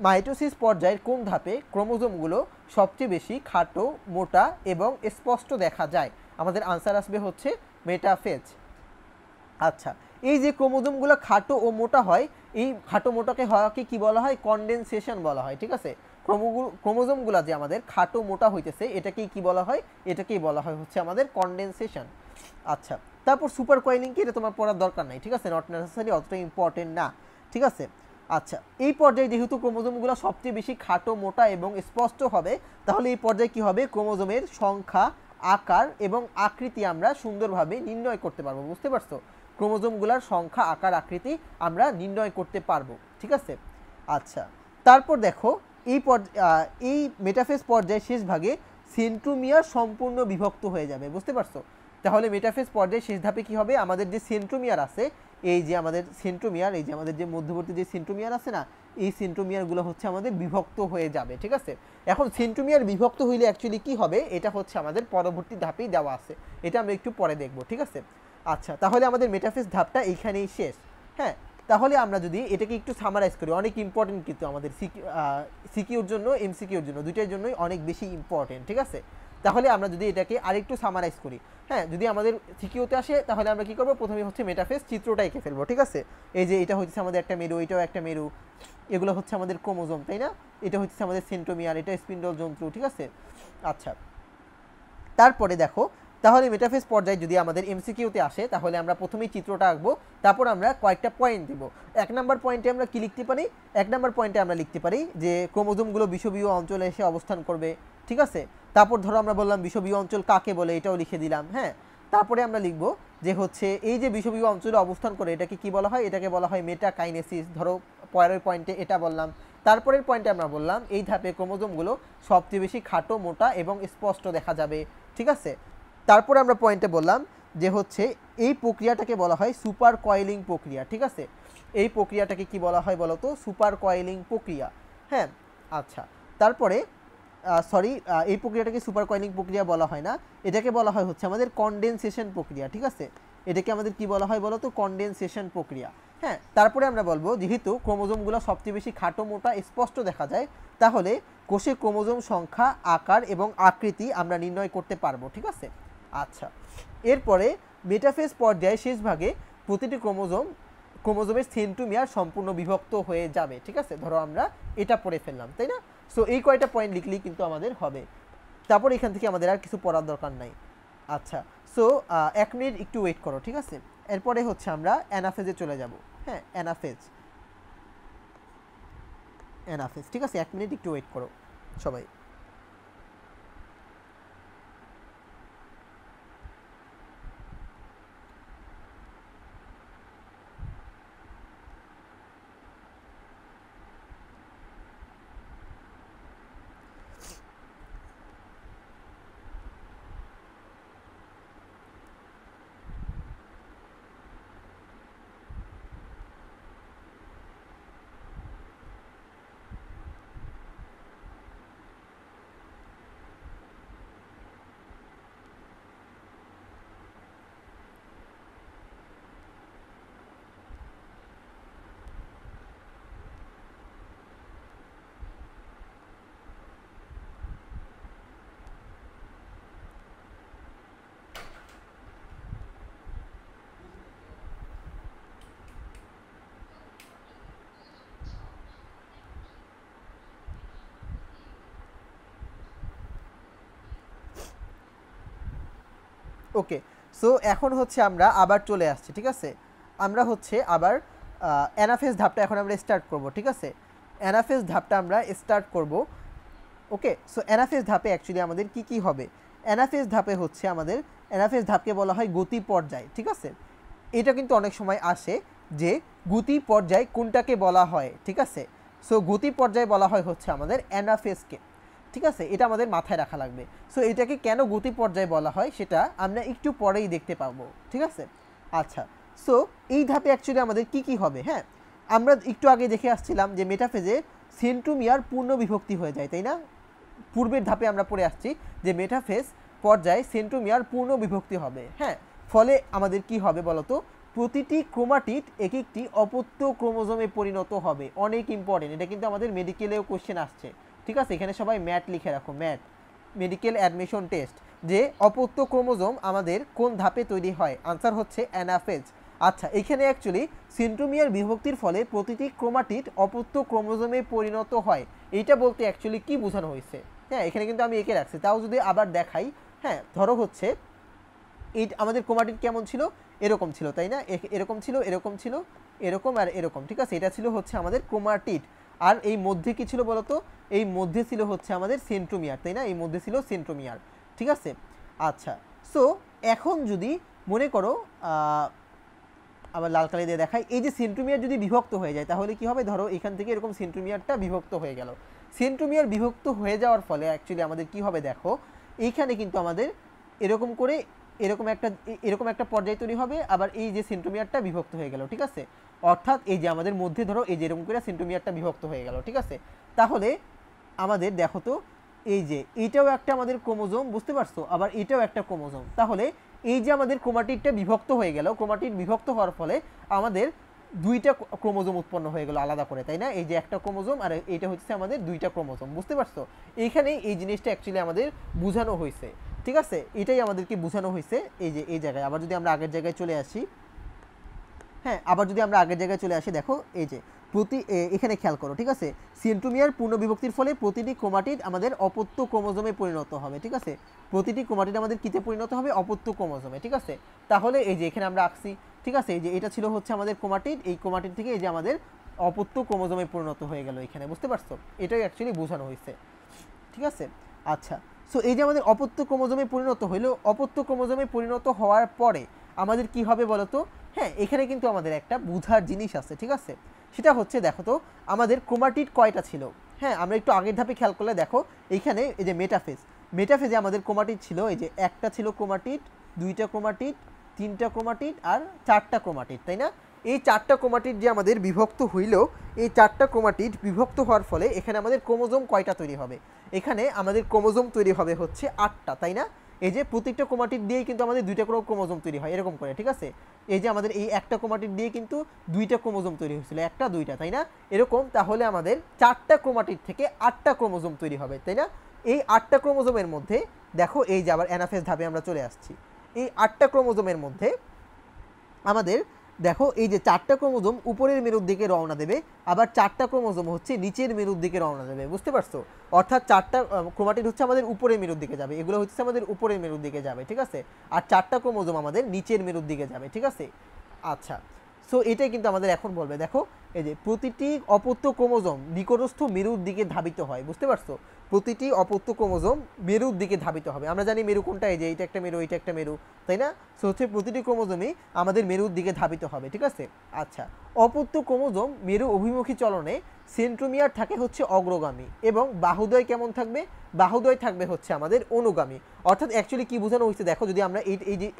মাইটোসিস পর্যায়ের কোন ধাপে ক্রোমোজোমগুলো সবচেয়ে বেশি খাটো, মোটা এবং স্পষ্ট দেখা যায়? আমাদের আনসার আসবে হচ্ছে মেটাফেজ। আচ্ছা, এই যে ক্রোমোজোমগুলো খাটো ও মোটা হয়, এই খাটো মোটাকে হওয়াকে কি বলা হয়? কনডেনসেশন বলা হয়, ঠিক আছে। ক্রোমোজোমগুলো যে আমাদের খাটো মোটা হইতেছে, এটাকেই কি বলা হয়? এটাকেই বলা হয় হচ্ছে আমাদের কনডেনসেশন। আচ্ছা, তারপর সুপার কয়েলিং কি? এটা তোমার পড়ার দরকার নাই, ঠিক আছে, নট নেসেসারি, অতটা ইম্পর্টেন্ট না, ঠিক আছে। আচ্ছা, এই পর্যায়ে যেহেতু ক্রোমোজোমগুলো সবচেয়ে বেশি খাটো, মোটা এবং স্পষ্ট হবে, তাহলে এই পর্যায়ে কি হবে? ক্রোমোজোমের সংখ্যা, আকার এবং আকৃতি আমরা সুন্দরভাবে নির্ণয় করতে পারবো। বুঝতে পারছো? ক্রোমোজোমগুলোর সংখ্যা, আকার, আকৃতি আমরা নির্ণয় করতে পারবো, ঠিক আছে। আচ্ছা, তারপর দেখো এই মেটাফেজ পর্যায়ে শেষ ভাগে সেন্ট্রোমিয়ার সম্পূর্ণ বিভক্ত হয়ে যাবে। বুঝতে পারছো? তাহলে মেটাফেজ পর্যায়ে শেষ ধাপে কি হবে? আমাদের যে সেন্ট্রোমিয়ার আছে, এই যে আমাদের সেন্ট্রোমিয়ার, এই যে আমাদের যে মধ্যবর্তী যে সেন্ট্রোমিয়ার আছে না, এই সেন্ট্রোমিয়ারগুলো হচ্ছে আমাদের বিভক্ত হয়ে যাবে, ঠিক আছে। এখন সেন্ট্রোমিয়ার বিভক্ত হইলে অ্যাকচুয়ালি কি হবে? এটা হচ্ছে আমাদের পরবর্তী ধাপেই দেওয়া আছে, এটা আমরা একটু পরে দেখব, ঠিক আছে। আচ্ছা, তাহলে আমাদের মেটাফেজ ধাপটা এইখানেই শেষ। হ্যাঁ, তাহলে আমরা যদি এটাকে একটু সামারাইজ করি, অনেক ইম্পর্টেন্ট কিন্তু আমাদের সিকিউর জন্য, এমসিকিউর জন্য, দুইটার জন্যই অনেক বেশি ইম্পর্টেন্ট, ঠিক আছে। তাহলে আমরা যদি এটাকে আরেকটু সামারাইজ করি, হ্যাঁ, যদি আমাদের সিকিউতে আসে, তাহলে আমরা কি করবো? প্রথমে হচ্ছে মেটাফেজ চিত্রটা এঁকে ফেলবো, ঠিক আছে। এই যে এটা হচ্ছে আমাদের একটা মেরু, এটাও একটা মেরু, এগুলো হচ্ছে আমাদের ক্রোমোজোম, তাই না? এটা হচ্ছে আমাদের সেন্ট্রোমিয়ার, এটা স্পিন্ডল যন্ত্র, ঠিক আছে। আচ্ছা, তারপরে দেখো, তাহলে মেটাফেজ পর্যায়ে যদি আমাদের এমসিকিউতে আসে, তাহলে আমরা প্রথমেই চিত্রটা আঁকবো, তারপর আমরা কয়েকটা পয়েন্ট দিব। 1 নম্বর পয়েন্টে আমরা কি লিখতে পারি? 1 নম্বর পয়েন্টে আমরা লিখতে পারি যে ক্রোমোজোমগুলো বিষুবীয় অঞ্চলে এসে অবস্থান করবে, ঠিক আছে। তারপর ধরো আমরা বললাম বিষুবীয় অঞ্চল কাকে বলে, এটাও লিখে দিলাম, হ্যাঁ। তারপরে আমরা লিখবো যে হচ্ছে এই যে বিষুবীয় অঞ্চলে অবস্থান করে, এটাকে কি বলা হয়? এটাকে বলা হয় মেটাকাইনেসিস। ধরো পরের পয়েন্টে এটা বললাম, তারপরের পয়েন্টে আমরা বললাম এই ধাপে ক্রোমোজোমগুলো সবচেয়ে বেশি খাটো, মোটা এবং স্পষ্ট দেখা যাবে, ঠিক আছে। তারপরে আমরা পয়েন্টে বললাম যে হচ্ছে এই প্রক্রিয়াটাকে বলা হয় সুপার কয়েলিং প্রক্রিয়া, ঠিক আছে। এই প্রক্রিয়াটাকে কি বলা হয় বলো তো? সুপার কয়েলিং প্রক্রিয়া, হ্যাঁ। আচ্ছা, তারপরে এই প্রক্রিয়াটাকে সুপার কয়েলিং প্রক্রিয়া বলা হয় না, এটাকে বলা হয় হচ্ছে আমাদের কনডেনসেশন প্রক্রিয়া, ঠিক আছে। এটাকে আমাদের কি বলা হয় বলো তো? কনডেনসেশন প্রক্রিয়া। হ্যাঁ, তারপরে আমরা বলবো যেহেতু ক্রোমোজোমগুলো সবচেয়ে বেশি খাটো মোটা স্পষ্ট দেখা যায়, তাহলে কোষে ক্রোমোজোম সংখ্যা, আকার এবং আকৃতি আমরা নির্ণয় করতে পারবো। ঠিক আছে, আচ্ছা, এরপরে মেটাফেজ পর্যায়ে শেষ ভাগে প্রতিটি ক্রোমোজোমের সেন্ট্রোমিয়ার সম্পূর্ণ বিভক্ত হয়ে যাবে। ঠিক আছে, ধরো আমরা এটা পড়ে ফেললাম, তাই না? সো এই কয়টা পয়েন্ট লিখলেই কিন্তু আমাদের হবে। তারপর এখান থেকে আমাদের আর কিছু পড়ার দরকার নাই। আচ্ছা, সো 1 মিনিট একটু ওয়েট করো। ঠিক আছে, এরপরে হচ্ছে আমরা অ্যানাফেজে চলে যাব। হ্যাঁ, অ্যানাফেজ। ঠিক আছে, 1 মিনিট একটু ওয়েট করো সবাই। ওকে, সো এখন হচ্ছে আমরা আবার চলে আসছি। ঠিক আছে, আমরা হচ্ছে আবার অ্যানাফেজ ধাপটা এখন আমরা স্টার্ট করব। ঠিক আছে, অ্যানাফেজ ধাপটা আমরা স্টার্ট করব। ওকে, সো অ্যানাফেজ ধাপে অ্যাকচুয়ালি আমাদের কি কি হবে? অ্যানাফেজ ধাপে হচ্ছে আমাদের, অ্যানাফেজ ধাপকে বলা হয় গতি পর্যায়। ঠিক আছে, এটা কিন্তু অনেক সময় আসে যে গতি পর্যায় কোনটাকে বলা হয়। ঠিক আছে, সো গতি পর্যায় বলা হয় হচ্ছে আমাদের অ্যানাফেজকে। ঠিক আছে, এটা আমাদের মাথায় রাখা লাগবে। সো এটাকে কেন গতি পর্যায় বলা হয় সেটা আমরা একটু পরেই দেখতে পাবো। ঠিক আছে, আচ্ছা, সো এই ধাপে অ্যাকচুয়ালি আমাদের কি কি হবে? হ্যাঁ, আমরা একটু আগে দেখে আসছিলাম যে মেটাফেজে সেন্ট্রোমিয়ার পূর্ণ বিভক্তি হয়ে যায়, তাই না? পূর্বের ধাপে আমরা পড়ে আসছি যে মেটাফেজ পর্যায়ে সেন্ট্রোমিয়ার পূর্ণ বিভক্তি হবে। হ্যাঁ, ফলে আমাদের কি হবে বলতো? প্রতিটি ক্রোমাটিড এক একটি অপত্য ক্রোমোজোমে পরিণত হবে। অনেক ইম্পর্টেন্ট, এটা কিন্তু আমাদের মেডিকেলেও কোশ্চেন আসছে। ঠিক আছে, এখানে সবাই ম্যাট লিখে রাখো, ম্যাট, মেডিকেল অ্যাডমিশন টেস্ট, যে অপত্য ক্রোমোজোম আমাদের কোন ধাপে তৈরি হয়? আনসার হচ্ছে অ্যানাফেজ। আচ্ছা, এখানে অ্যাকচুয়ালি সেন্ট্রোমিয়ার বিভক্তির ফলে প্রতিটি ক্রোমাটিড অপত্য ক্রোমোজোমে পরিণত হয়, এইটা বলতে অ্যাকচুয়ালি কি বোঝানো হয়েছে? হ্যাঁ, এখানে কিন্তু আমি এঁকে রাখছি, তাও যদি আবার দেখাই। হ্যাঁ, ধরো হচ্ছে এই আমাদের ক্রোমাটিড কেমন ছিল? এরকম ছিল, তাই না? এরকম ছিল, এরকম ছিল, এরকম আর এরকম। ঠিক আছে, এটা ছিল হচ্ছে আমাদের ক্রোমাটিড। আর এই মধ্যে কি ছিল বলতো? এই মধ্যে ছিল হচ্ছে আমাদের সেন্ট্রোমিয়ার, তাই না? এই মধ্যে ছিল সেন্ট্রোমিয়ার। ঠিক আছে, আচ্ছা, সো এখন যদি মনে করো আবার লাল কালি দিয়ে দেখাই, এই যে সেন্ট্রোমিয়ার যদি বিভক্ত হয়ে যায় তাহলে কি হবে? ধরো এখান থেকে এরকম সেন্ট্রোমিয়ারটা বিভক্ত হয়ে গেল। সেন্ট্রোমিয়ার বিভক্ত হয়ে যাওয়ার ফলে অ্যাকচুয়ালি আমাদের কি হবে দেখো, এইখানে কিন্তু আমাদের এরকম করে এরকম একটা পর্যায় তৈরি হবে। আবার এই যে সেন্ট্রোমিয়ারটা বিভক্ত হয়ে গেল। ঠিক আছে, অর্থাৎ এই যে আমাদের মধ্যে ধরো এই যে এরকম করে সেন্ট্রোমিয়ারটা বিভক্ত হয়ে গেল। ঠিক আছে, তাহলে আমাদের দেখো তো এই যে এইটাও একটা আমাদের ক্রোমোজোম, বুঝতে পারছো? আবার এটাও একটা ক্রোমোজোম। তাহলে এই যে আমাদের ক্রোমাটিডটা বিভক্ত হয়ে গেল, ক্রোমাটিড বিভক্ত হওয়ার ফলে আমাদের দুইটা ক্রোমোজোম উৎপন্ন হয়ে গেল আলাদা করে, তাই না? এই যে একটা ক্রোমোজোম আর এইটা হচ্ছে আমাদের দুইটা ক্রোমোজোম, বুঝতে পারছো? এইখানে এই জিনিসটা অ্যাকচুয়ালি আমাদের বোঝানো হয়েছে। ঠিক আছে, এটাই আমাদেরকে বোঝানো হয়েছে এই যে এই জায়গায়। আবার যদি আমরা আগের জায়গায় চলে আসি, হ্যাঁ, আবার যদি আমরা আগের জায়গায় চলে আসি, দেখো এই যে এখানে খেয়াল করো। ঠিক আছে, সেন্ট্রোমিয়ার পূর্ণ বিভক্তির ফলে প্রতিটি ক্রোমাটিড আমাদের অপত্য ক্রোমোজোমে পরিণত হবে। ঠিক আছে, প্রতিটি ক্রোমাটিড আমাদের কিতে পরিণত হবে? অপত্য ক্রোমোজোমে। ঠিক আছে, তাহলে এই যে এখানে আমরা আঁকছি। ঠিক আছে, এই যে এটা ছিল হচ্ছে আমাদের ক্রোমাটিড, এই ক্রোমাটিড থেকে এই যে আমাদের অপত্য ক্রোমোজোমে পরিণত হয়ে গেল এখানে, বুঝতে পারছো? এটাই অ্যাকচুয়ালি বোঝানো হয়েছে। ঠিক আছে, আচ্ছা, সো এই যে আমাদের অপত্য ক্রোমোজোমে পরিণত হইলো, অপত্য ক্রোমোজোমে পরিণত হওয়ার পরে আমাদের কি হবে বলতো? হ্যাঁ, এখানে কিন্তু আমাদের একটা বুঝার জিনিস আছে। ঠিক আছে, সেটা হচ্ছে দেখো তো আমাদের ক্রোমাটিড কয়টা ছিল? হ্যাঁ, আমরা একটু আগের ধাপে খেয়াল করলে দেখো এইখানে এই যে মেটাফেজে আমাদের ক্রোমাটিড ছিল এই যে একটা ছিল ক্রোমাটিড, দুইটা ক্রোমাটিড, তিনটা ক্রোমাটিড আর চারটা ক্রোমাটিড, তাই না? এই চারটা ক্রোমাটিড যে আমাদের বিভক্ত হইল, এই চারটা ক্রোমাটিড বিভক্ত হওয়ার ফলে এখানে আমাদের ক্রোমোজোম কয়টা তৈরি হবে? এখানে আমাদের ক্রোমোজোম তৈরি হবে হচ্ছে 8টা, তাই না? এই যে প্রত্যেকটা ক্রোমাটিড দিয়েই কিন্তু আমাদের দুইটা করে ক্রোমোজোম তৈরি হয় এরকম করে, ঠিক আছে। এই যে আমাদের এই একটা ক্রোমাটিড দিয়ে কিন্তু দুইটা ক্রোমোজোম তৈরি হয়েছিল, একটা দুইটা, তাই না, এরকম। তাহলে আমাদের 4টা ক্রোমাটিড থেকে 8টা ক্রোমোজোম তৈরি হবে, তাই না। এই 8টা ক্রোমোজোমের মধ্যে দেখো এই যে আবার অ্যানাফেজ ধাপে আমরা চলে আসছি। এই 8টা ক্রোমোজোমের মধ্যে আমাদের দেখো এই যে 4টা ক্রোমোজোম উপরের মেরুর দিকে রওনা দেবে, আবার 4টা ক্রোমোজোম হচ্ছে নিচের মেরুর দিকে রওনা দেবে, বুঝতে পারছো। অর্থাৎ 4টা ক্রোমাটিড হচ্ছে আমাদের উপরের মেরুর দিকে যাবে, এগুলো হচ্ছে আমাদের উপরের মেরুর দিকে যাবে, ঠিক আছে। আর 4টা ক্রোমোজোম আমাদের নিচের মেরুর দিকে যাবে, ঠিক আছে। আচ্ছা, সো এটাই কিন্তু আমাদের এখন বলবে। দেখো এই যে প্রতিটি অপত্য ক্রোমোজোম নিকটস্থ মেরুর দিকে ধাবিত হয়, বুঝতে পারছো। প্রতিটি অপত্য ক্রোমোজোম মেরুর দিকে ধাবিত হবে। আমরা জানি মেরু কোনটা, এই যে এইটা একটা মেরু, এইটা একটা মেরু, তাই না। সো হচ্ছে প্রতিটি ক্রোমোজোমই আমাদের মেরুর দিকে ধাবিত হবে, ঠিক আছে। আচ্ছা, অপত্য ক্রোমোজোম মেরু অভিমুখী চলনে সেন্ট্রোমিয়ার থাকে হচ্ছে অগ্রগামী এবং বাহুদ্বয় কেমন থাকবে, বাহুদ্বয় থাকবে হচ্ছে আমাদের অনুগামী। অর্থাৎ অ্যাকচুয়ালি কি বোঝানো হয়েছে দেখো, যদি আমরা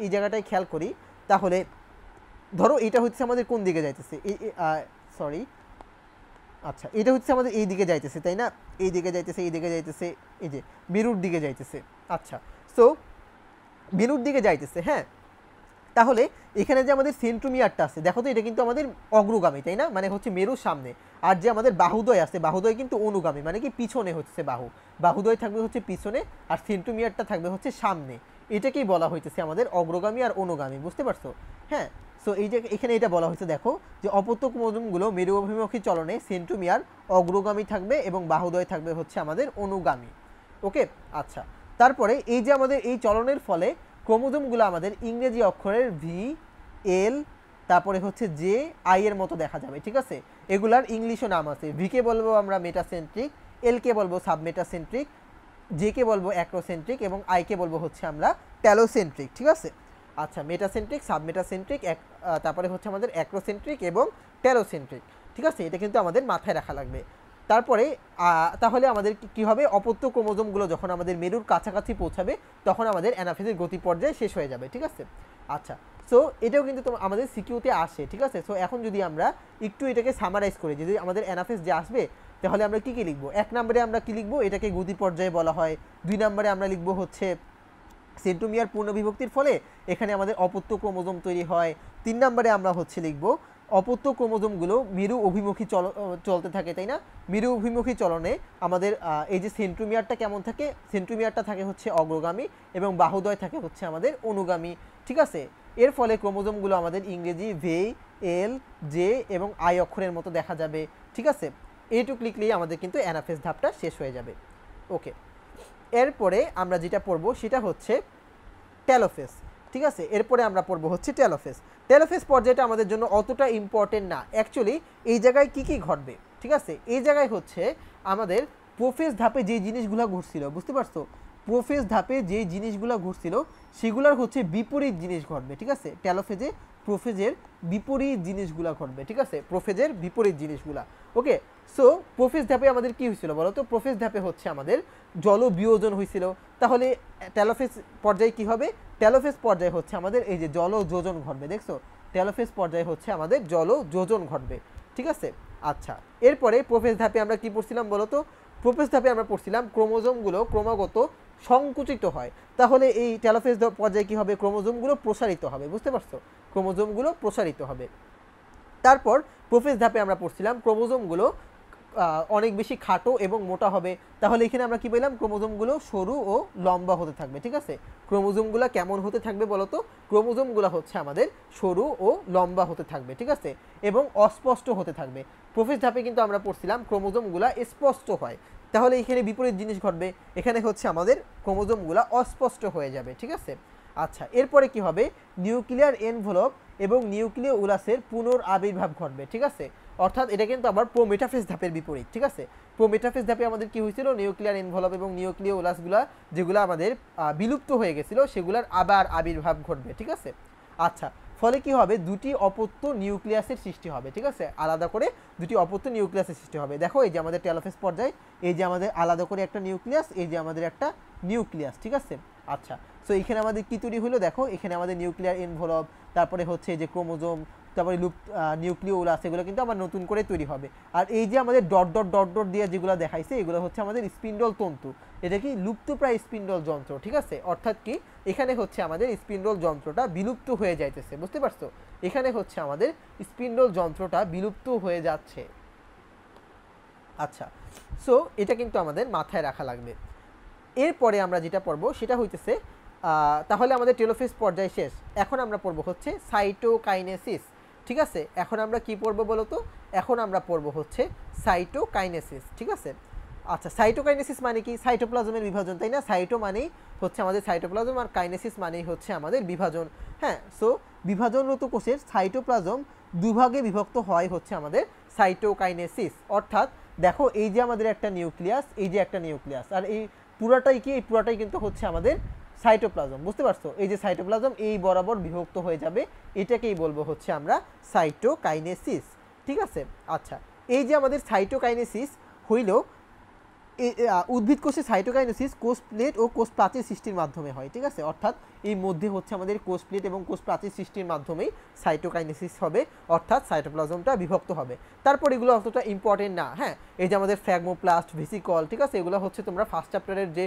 এই জায়গাটায় খেয়াল করি, তাহলে ধরো এটা হচ্ছে আমাদের কোন দিকে যাইতেছে, সরি, আচ্ছা এটা হচ্ছে আমাদের এই দিকে যাইতেছে, তাই না, এই দিকে যাইতেছে, এই দিকে যাইতেছে, এই যে মেরুর দিকে যাইতেছে। আচ্ছা, সো মেরুর দিকে যাইতেছে, হ্যাঁ। তাহলে এখানে যে আমাদের সেন্ট্রোমিয়ারটা আছে দেখো তো, এটা কিন্তু আমাদের অগ্রগামী, তাই না, মানে হচ্ছে মেরুর সামনে। আর যে আমাদের বাহুদ্বয় আছে, বাহুদ্বয় কিন্তু অনুগামী, মানে কি পিছনে হচ্ছে বাহুদ্বয় থাকবে হচ্ছে পিছনে, আর সেন্ট্রোমিয়ারটা থাকবে হচ্ছে সামনে। এটাকেই বলা হইতেছে আমাদের অগ্রগামী আর অনুগামী, বুঝতে পারছো। হ্যাঁ, সো এই যে এখানে এটা বলা হয়েছে দেখো, যে অপত্য ক্রোমোজোমগুলো মেরু অভিমুখী চলনে সেন্ট্রোমিয়ার অগ্রগামী থাকবে এবং বাহুদ্বয় থাকবে হচ্ছে আমাদের অনুগামী। ওকে, আচ্ছা। তারপরে এই যে আমাদের এই চলনের ফলে ক্রোমোজোমগুলো আমাদের ইংরেজি অক্ষরের ভি, এল, তারপরে হচ্ছে জে, আই এর মতো দেখা যাবে, ঠিক আছে। এগুলার ইংলিশও নাম আছে। ভিকে বলবো আমরা মেটাসেন্ট্রিক, এলকে বলবো সাবমেটাসেন্ট্রিক, জেকে বলবো অ্যাক্রোসেন্ট্রিক এবং আইকে বলবো হচ্ছে আমরা ট্যালোসেন্ট্রিক, ঠিক আছে। আচ্ছা, মেটাসেন্ট্রিক, সাবমেটাসেন্ট্রিক, তারপরে হচ্ছে আমাদের অ্যাক্রোসেন্ট্রিক এবং ট্যালোসেন্ট্রিক, ঠিক আছে। এটা কিন্তু আমাদের মাথায় রাখা লাগবে। তারপরে তাহলে আমাদের কি হবে, অপত্য ক্রোমোজোমগুলো যখন আমাদের মেরুর কাছাকাছি পৌঁছাবে তখন আমাদের অ্যানাফেজের গতি পর্যায়ে শেষ হয়ে যাবে, ঠিক আছে। আচ্ছা, সো এটাও কিন্তু আমাদের সিকিউতে আসে, ঠিক আছে। সো এখন যদি আমরা একটু এটাকে সামারাইজ করি, যদি আমাদের অ্যানাফেজ যে আসবে তাহলে আমরা কি কি লিখবো। 1 নম্বরে আমরা কি লিখবো, এটাকে গতি পর্যায়ে বলা হয়। 2 নম্বরে আমরা লিখবো হচ্ছে সেন্ট্রোমিয়ার পূর্ণবিভক্তির ফলে এখানে আমাদের অপত্য ক্রোমোজোম তৈরি হয়। 3 নম্বরে আমরা হচ্ছে লিখবো অপত্য ক্রোমোজোমগুলো মেরু অভিমুখী চলতে থাকে, তাই না। মেরু অভিমুখী চলনে আমাদের এই যে সেন্ট্রোমিয়ারটা কেমন থাকে, সেন্ট্রোমিয়ারটা থাকে হচ্ছে অগ্রগামী এবং বাহুদ্বয় থাকে হচ্ছে আমাদের অনুগামী, ঠিক আছে। এর ফলে ক্রোমোজোমগুলো আমাদের ইংরেজি ভি, এল, জে এবং আই অক্ষরের মতো দেখা যাবে, ঠিক আছে। এইটুক লিখলেই আমাদের কিন্তু অ্যানাফেজ ধাপটা শেষ হয়ে যাবে। ওকে, এরপরে আমরা যেটা পড়বো সেটা হচ্ছে টেলোফেজ, ঠিক আছে। এরপরে আমরা পড়বো হচ্ছে টেলোফেজ। টেলোফেজ পর্যায়টা আমাদের জন্য অতটা ইম্পর্টেন্ট না অ্যাকচুয়ালি। এই জায়গায় কি কি ঘটবে, ঠিক আছে। এই জায়গায় হচ্ছে আমাদের প্রোফেজ ধাপে যে জিনিসগুলো ঘটছিল, বুঝতে পারছো, প্রোফেজ ধাপে যে জিনিসগুলো ঘটছিল সেগুলোর হচ্ছে বিপরীত জিনিস ঘটবে, ঠিক আছে। টেলোফেজে প্রোফেজের বিপরীত জিনিসগুলা ঘটবে, ঠিক আছে, প্রোফেজের বিপরীত জিনিসগুলা। ওকে, সো প্রোফেজ ধাপে আমাদের কি হয়েছিল বলো তো, প্রোফেজ ধাপে হচ্ছে আমাদের জল বিয়োজন হয়েছিল। তাহলে টেলোফেজ পর্যায়ে কি হবে, টেলোফেজ পর্যায়ে হচ্ছে আমাদের এই যে জল যোজন ঘটবে, দেখছো, টেলোফেজ পর্যায়ে হচ্ছে আমাদের জল যোজন ঘটবে, ঠিক আছে। আচ্ছা, এরপরে প্রোফেজ ধাপে আমরা কি পড়ছিলাম বলো তো, প্রোফেজ ধাপে আমরা পড়ছিলাম ক্রোমোজোমগুলো ক্রমাগত সংকুচিত হয়। তাহলে এই টেলোফেজ পর্যায়ে কি হবে, ক্রোমোজোমগুলো প্রসারিত হবে, বুঝতে পারছো, ক্রোমোজোমগুলো প্রসারিত হবে। তারপর প্রোফেজ ধাপে আমরা পড়ছিলাম ক্রোমোজোমগুলো অনেক বেশি খাটো এবং মোটা হবে। তাহলে এখানে আমরা কি পেলাম, ক্রোমোজোমগুলো সরু ও লম্বা হতে থাকবে, ঠিক আছে। ক্রোমোজোমগুলো কেমন হতে থাকবে বলো তো, ক্রোমোজোমগুলো হচ্ছে আমাদের সরু ও লম্বা হতে থাকবে, ঠিক আছে, এবং অস্পষ্ট হতে থাকবে। প্রোফেজ ধাপে কিন্তু আমরা পড়ছিলাম ক্রোমোজোমগুলো স্পষ্ট হয়। তাহলে এখানে বিপরীত জিনিস ঘটবে, এখানে হচ্ছে আমাদের ক্রোমোজোমগুলো অস্পষ্ট হয়ে যাবে, ঠিক আছে। আচ্ছা, এরপরে কি হবে, নিউক্লিয়ার এনভেলপ এবং নিউক্লিয় উলাসের পুনরাবির্ভাব ঘটবে, ঠিক আছে। অর্থাৎ এটা কিন্তু আবার প্রোমেটাফেজ ধাপের বিপরীত, ঠিক আছে। প্রোমেটাফেজ ধাপে আমাদের কি হয়েছিল, নিউক্লিয়ার এনভেলপ এবং নিউক্লিয় উলাসগুলা যেগুলো আমাদের বিলুপ্ত হয়ে গেছিল সেগুলোর আবার আবির্ভাব ঘটবে, ঠিক আছে। আচ্ছা, ফলে কি হবে, দুটি অপত্য নিউক্লিয়াসের সৃষ্টি হবে, ঠিক আছে, আলাদা করে দুটি অপত্য নিউক্লিয়াসের সৃষ্টি হবে। দেখো এই যে আমাদের টেলোফেজ পর্যায়ে এই যে আমাদের আলাদা করে একটা নিউক্লিয়াস, এই যে আমাদের একটা নিউক্লিয়াস, ঠিক আছে। আচ্ছা, সো এখানে আমাদের কি তৈরি হলো, দেখো এখানে আমাদের নিউক্লিয়ার এনভেলপ, তারপরে হচ্ছে যে ক্রোমোজোম, তারপরে নিউক্লিওলাস, এগুলো কিন্তু আবার নতুন করে তৈরি হবে। আর এই যে আমাদের ডট ডট ডট ডট দিয়ে যেগুলো দেখাইছে এগুলো হচ্ছে আমাদের স্পিন্ডল তন্তু, এটা কি লুপ্তপ্রায় স্পিন্ডল যন্ত্র, ঠিক আছে। অর্থাৎ কি, এখানে হচ্ছে আমাদের স্পিন্ডল যন্ত্রটা বিলুপ্ত হয়ে যাইতেছে, বুঝতে পারছো? এখানে হচ্ছে আমাদের স্পিন্ডল যন্ত্রটা বিলুপ্ত হয়ে যাচ্ছে। আচ্ছা, সো এটা কিন্তু আমাদের মাথায় রাখা লাগবে। এরপরে আমরা যেটা পড়বো সেটা হইতেছে, তাহলে আমাদের টেলোফেজ পর্যায় শেষ। এখন আমরা পড়বো হচ্ছে সাইটোকাইনেসিস, ঠিক আছে? এখন আমরা কি পড়বো বলো তো? এখন আমরা পড়বো হচ্ছে সাইটোকাইনেসিস, ঠিক আছে? আচ্ছা, সাইটোকাইনেসিস মানে কি? সাইটোপ্লাজমের বিভাজন, তাই না? সাইটো মানেই হচ্ছে আমাদের সাইটোপ্লাজম, আর কাইনেসিস মানেই হচ্ছে আমাদের বিভাজন। হ্যাঁ, সো বিভাজনরত কোষের সাইটোপ্লাজম দুভাগে বিভক্ত হয় হচ্ছে আমাদের সাইটোকাইনেসিস। অর্থাৎ দেখো, এই যে আমাদের একটা নিউক্লিয়াস, এই যে একটা নিউক্লিয়াস, আর এই পুরাটাই কি? এই পুরাটাই কিন্তু হচ্ছে আমাদের সাইটোপ্লাজম, বুঝতে পারছো? এই যে সাইটোপ্লাজম এই বরাবর বিভক্ত হয়ে যাবে, এটাকেই বলবো হচ্ছে আমরা সাইটোকাইনেসিস, ঠিক আছে? আচ্ছা, এই যে আমাদের সাইটোকাইনেসিস হইল, উদ্ভিদ কোষে সাইটোকাইনেসিস কোষ প্লেট ও কোষ প্রাচীর সৃষ্টির মাধ্যমে হয়, ঠিক আছে? অর্থাৎ এই মধ্যে হচ্ছে আমাদের কোষ প্লেট এবং কোষ প্রাচীর সৃষ্টির মাধ্যমেই সাইটোকাইনেসিস হবে, অর্থাৎ সাইটোপ্লাজমটা বিভক্ত হবে। তারপর এগুলো অতটা ইম্পর্টেন্ট না। হ্যাঁ, এই যে আমাদের ফ্র্যাগমোপ্লাস্ট, ভেসিকল, ঠিক আছে? এগুলো হচ্ছে তোমরা ফার্স্ট চ্যাপ্টারের যে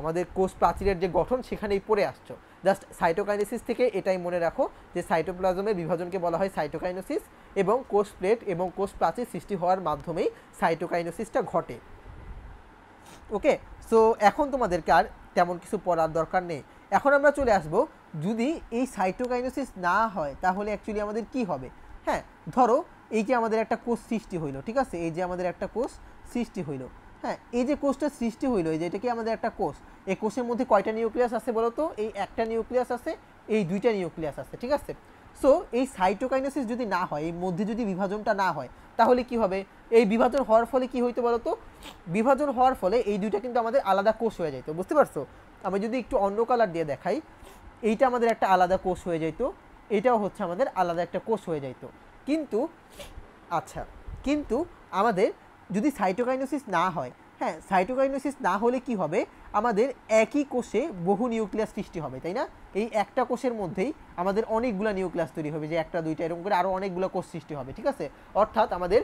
আমাদের কোষ প্রাচীরের যে গঠন সেখানেই পড়ে আসছো। জাস্ট সাইটোকাইনেসিস থেকে এটাই মনে রাখো যে সাইটোপ্লাজমের বিভাজনকে বলা হয় সাইটোকাইনেসিস, এবং কোষ প্লেট এবং কোষ প্রাচীর সৃষ্টি হওয়ার মাধ্যমেই সাইটোকাইনেসিসটা ঘটে। ওকে, সো এখন তোমাদেরকে আর তেমন কিছু পড়ার দরকার নেই। এখন আমরা চলে আসব, যদি এই সাইটোকাইনেসিস না হয় তাহলে অ্যাকচুয়ালি আমাদের কি হবে? হ্যাঁ, ধরো এই যে আমাদের একটা কোষ সৃষ্টি হইলো, ঠিক আছে? এই যে আমাদের একটা কোষ সৃষ্টি হইলো, হ্যাঁ, এই যে কোষটা সৃষ্টি হইলো, এই যে এটা কি আমাদের একটা কোষ, এই কোষের মধ্যে কয়টা নিউক্লিয়াস আছে বলো তো? এই একটা নিউক্লিয়াস আছে, এই দুইটা নিউক্লিয়াস আছে, ঠিক আছে? সো এই সাইটোকাইনেসিস যদি না হয়, এই মধ্যে যদি বিভাজনটা না হয়, তাহলে কি হবে? এই বিভাজন হওয়ার ফলে কি হইতো বলো তো? বিভাজন হওয়ার ফলে এই দুইটা কিন্তু আমাদের আলাদা কোষ হয়ে যেত, বুঝতে পারছো? আমি যদি একটু অন্য কালার দিয়ে দেখাই, এইটা আমাদের একটা আলাদা কোষ হয়ে যেত, এটাও হচ্ছে আমাদের আলাদা একটা কোষ হয়ে যেত। কিন্তু আচ্ছা, কিন্তু আমাদের যদি সাইটোকাইনেসিস না হয়, হ্যাঁ, সাইটোকাইনেসিস না হলে কি হবে? আমাদের একই কোষে বহু নিউক্লিয়াস সৃষ্টি হবে, তাই না? এই একটা কোষের মধ্যেই আমাদের অনেকগুলো নিউক্লিয়াস তৈরি হবে, যে একটা দুইটা এরকম করে আরও অনেকগুলো কোষ সৃষ্টি হবে, ঠিক আছে? অর্থাৎ আমাদের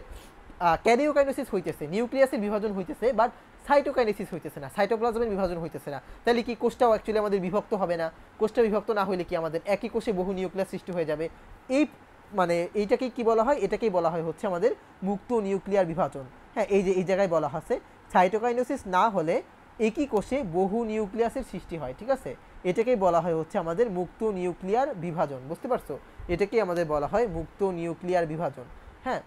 ক্যারিওকাইনেসিস হইতেছে, নিউক্লিয়াসের বিভাজন হইতেছে, বাট সাইটোকাইনেসিস হইতেছে না, সাইটোপ্লাজমের বিভাজন হইতেছে না। তাহলে কি কোষটাও অ্যাকচুয়ালি আমাদের বিভক্ত হবে না? কোষটা বিভক্ত না হলে কি আমাদের একই কোষে বহু নিউক্লিয়াস সৃষ্টি হয়ে যাবে? এই মানে এইটাকেই কি বলা হয়? এটাকেই বলা হয় হচ্ছে আমাদের মুক্ত নিউক্লিয়ার বিভাজন। হ্যাঁ, এই যে এই জায়গায় বলা আছে, সাইটোকাইনেসিস না হলে একই কোষে বহু নিউক্লিয়াসের সৃষ্টি হয়, ঠিক আছে? এটাকেই বলা হয় হচ্ছে আমাদের মুক্ত নিউক্লিয়ার বিভাজন, বুঝতে পারছো? এটাকেই আমাদের বলা হয় মুক্ত নিউক্লিয়ার বিভাজন। হ্যাঁ,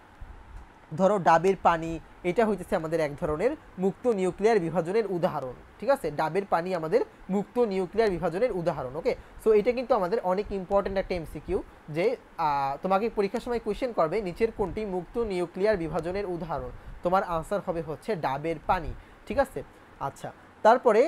ধরো ডাবের পানি, এটা হইতেছে আমাদের এক ধরনের মুক্ত নিউক্লিয়ার বিভাজনের উদাহরণ, ঠিক আছে? ডাবের পানি আমাদের মুক্ত নিউক্লিয়ার বিভাজনের উদাহরণ। ওকে, সো এটা কিন্তু আমাদের অনেক ইম্পর্টেন্ট একটা এমসিকিউ, যে তোমাকে পরীক্ষার সময় কোয়েশ্চেন করবে নিচের কোনটি মুক্ত নিউক্লিয়ার বিভাজনের উদাহরণ, তোমার আনসার হবে হচ্ছে ডাবের পানি, ঠিক আছে? আচ্ছা, তারপরে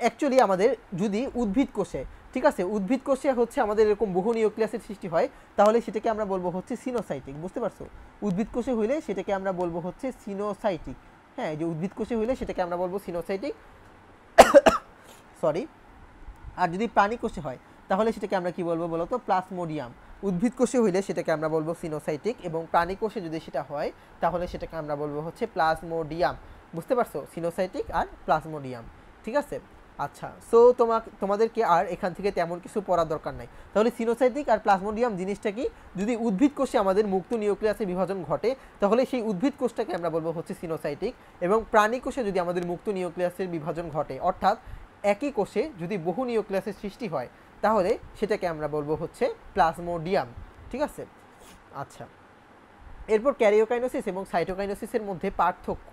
অ্যাকচুয়ালি আমাদের যদি উদ্ভিদ কোষে, ঠিক আছে, উদ্ভিদ কোষে হচ্ছে আমাদের এরকম বহু নিউক্লিয়াসের সৃষ্টি হয়, তাহলে সেটাকে আমরা বলবো হচ্ছে সিনোসাইটিক, বুঝতে পারছো? উদ্ভিদ কোষে হইলে সেটাকে আমরা বলবো হচ্ছে সিনোসাইটিক। হ্যাঁ, যে উদ্ভিদ কোষে হইলে সেটাকে আমরা বলবো সিনোসাইটিক, সরি। আর যদি প্রাণী কোষে হয় তাহলে সেটাকে আমরা কি বলবো বলতো? প্লাজমোডিয়াম। উদ্ভিদ কোষে হইলে সেটাকে আমরা বলবো সিনোসাইটিক, এবং প্রাণী কোষে যদি সেটা হয় তাহলে সেটাকে আমরা বলবো হচ্ছে প্লাজমোডিয়াম, বুঝতে পারছো? সিনোসাইটিক আর প্লাজমোডিয়াম, ঠিক আছে? আচ্ছা, সো তোমাদেরকে আর এখান থেকে তেমন কিছু পড়ার দরকার নাই। তাহলে সিনোসাইটিক আর প্লাজমোডিয়াম জিনিসটা কি? যদি উদ্ভিদ কোষে আমাদের মুক্ত নিউক্লিয়াসের বিভাজন ঘটে তাহলে সেই উদ্ভিদ কোষটাকে আমরা বলবো হচ্ছে সিনোসাইটিক, এবং প্রাণী কোষে যদি আমাদের মুক্ত নিউক্লিয়াসের বিভাজন ঘটে, অর্থাৎ একই কোষে যদি বহু নিউক্লিয়াসের সৃষ্টি হয়, তাহলে সেটাকে আমরা বলবো হচ্ছে প্লাজমোডিয়াম, ঠিক আছে? আচ্ছা, এরপর ক্যারিওকাইনোসিস এবং সাইটোকাইনোসিসের মধ্যে পার্থক্য,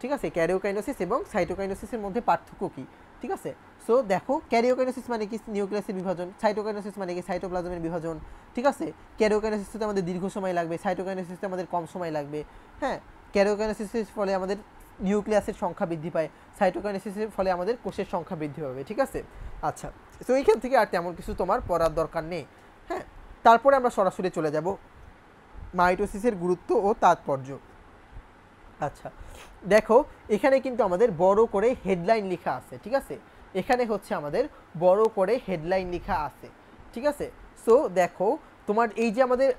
ঠিক আছে? ক্যারিওকাইনোসিস এবং সাইটোকাইনোসিসের মধ্যে পার্থক্য কি, ঠিক আছে? সো দেখো, ক্যারিওকাইনোসিস মানে কি? নিউক্লিয়াসের বিভাজন। সাইটোকাইনোসিস মানে কি? সাইটোপ্লাজমের বিভাজন, ঠিক আছে? ক্যারিওকাইনোসিসে আমাদের দীর্ঘ সময় লাগবে, সাইটোকাইনোসিসে আমাদের কম সময় লাগবে। হ্যাঁ, ক্যারিওকাইনোসিসের ফলে আমাদের নিউক্লিয়াসের সংখ্যা বৃদ্ধি পায়, সাইটোকাইনেসিসের ফলে আমাদের কোষের সংখ্যা বৃদ্ধি পাবে, ঠিক আছে? আচ্ছা, তো এইখান থেকে আর তেমন কিছু তোমার পড়ার দরকার নেই। হ্যাঁ, তারপরে আমরা সরাসরি চলে যাব মাইটোসিসের গুরুত্ব ও তাৎপর্য। আচ্ছা, দেখো এখানে কিন্তু আমাদের বড় করে হেডলাইন লেখা আছে, ঠিক আছে? এখানে হচ্ছে আমাদের বড় করে হেডলাইন লেখা আছে, ঠিক আছে? সো দেখো, তোমার এই যে আমাদের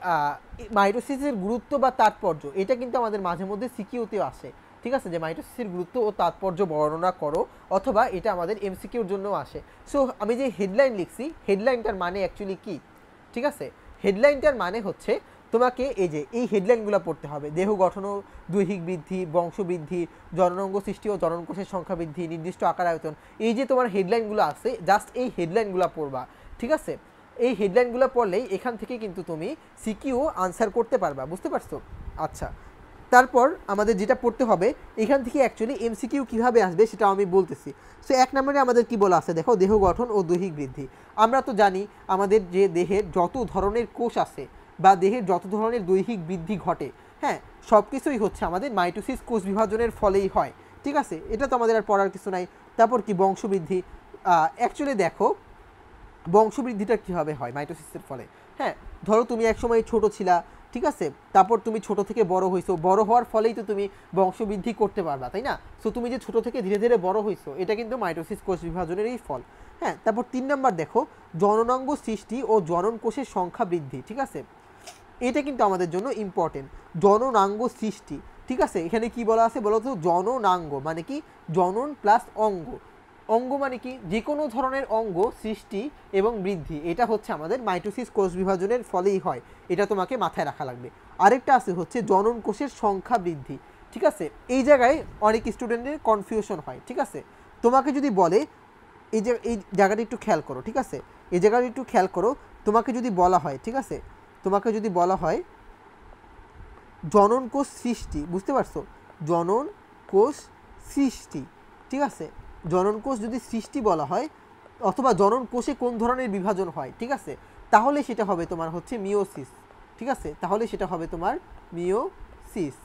মাইটোসিসের গুরুত্ব বা তাৎপর্য, এটা কিন্তু আমাদের মাঝে মধ্যে সিকিউতেও আসে। ঠিক আছে, যে মাইটোসিসের গুরুত্ব ও তাৎপর্য বর্ণনা করো, অথবা এটা আমাদের এমসিকিউর জন্য আসে। সো আমি যে হেডলাইন লিখছি, হেডলাইনটার মানে অ্যাকচুয়ালি কি, ঠিক আছে, হেডলাইনটার মানে হচ্ছে তোমাকে এই হেডলাইনগুলো পড়তে হবে। দেহ গঠন ও দৈহিক বৃদ্ধি, বংশবৃদ্ধি, জননাঙ্গ সৃষ্টি ও জননকোষের সংখ্যা বৃদ্ধি, নির্দিষ্ট আকার আয়তন, এই যে তোমার হেডলাইনগুলো আছে, জাস্ট এই হেডলাইনগুলো পড়বা, ঠিক আছে। এই হেডলাইনগুলো পড়লেই এখান থেকে কিন্তু তুমি সিকিউ আনসার করতে পারবা, বুঝতে পারছো? আচ্ছা, তারপর আমাদের যেটা পড়তে হবে, এখান থেকে অ্যাকচুয়ালি এমসিকিউ কীভাবে আসবে সেটা আমি বলতেছি। সো 1 নম্বরে আমাদের কি বলা আছে দেখো, দেহ গঠন ও দৈহিক বৃদ্ধি। আমরা তো জানি আমাদের যে দেহের যত ধরনের কোষ আছে বা দেহের যত ধরনের দৈহিক বৃদ্ধি ঘটে, হ্যাঁ, সব কিছুই হচ্ছে আমাদের মাইটোসিস কোষ বিভাজনের ফলেই হয়, ঠিক আছে, এটা তো আমাদের আর পড়ার কিছু নাই। তারপর কি বংশবৃদ্ধি, অ্যাকচুয়ালি দেখো বংশবৃদ্ধিটা কীভাবে হয় মাইটোসিসের ফলে। হ্যাঁ, ধরো তুমি একসময় ছোট ছিলা, ঠিক আছে, তারপর তুমি ছোট থেকে বড় হইছো, বড় হওয়ার ফলেই তো তুমি বংশবৃদ্ধি করতে পারবা, তাই না? সো তুমি যে ছোট থেকে ধীরে ধীরে বড় হইছো, এটা কিন্তু মাইটোসিস কোষ বিভাজনেরই ফল। হ্যাঁ, তারপর 3 নম্বর দেখো, জননাঙ্গ সৃষ্টি ও জনন কোষের সংখ্যা বৃদ্ধি, ঠিক আছে, এটা কিন্তু আমাদের জন্য ইম্পর্টেন্ট। জননাঙ্গ সৃষ্টি, ঠিক আছে, এখানে কি বলা আছে বলো তো, জননাঙ্গ মানে কি, জনন প্লাস অঙ্গ, অঙ্গ মানে কি, যে কোনো ধরনের অঙ্গ সৃষ্টি এবং বৃদ্ধি, এটা হচ্ছে আমাদের মাইটোসিস কোষ বিভাজনের ফলেই হয়, এটা তোমাকে মাথায় রাখা লাগবে। আরেকটা আছে হচ্ছে জনন কোষের সংখ্যা বৃদ্ধি, ঠিক আছে, এই জায়গায় অনেক স্টুডেন্টের কনফিউশন হয়, ঠিক আছে। তোমাকে যদি বলে, এই জায়গাটা একটু খেয়াল করো, ঠিক আছে, এই জায়গাটা একটু খেয়াল করো, তোমাকে যদি বলা হয়, ঠিক আছে, তোমাকে যদি বলা হয় জনন কোষ সৃষ্টি, বুঝতে পারছো, জনন কোষ সৃষ্টি, ঠিক আছে, জনন কোষ যদি সৃষ্টি বলা হয়, অথবা জনন কোষে কোন ধরনের বিভাজন হয়, ঠিক আছে, তাহলে সেটা হবে তোমার হচ্ছে মিওসিস, ঠিক আছে, তাহলে সেটা হবে তোমার মিওসিস,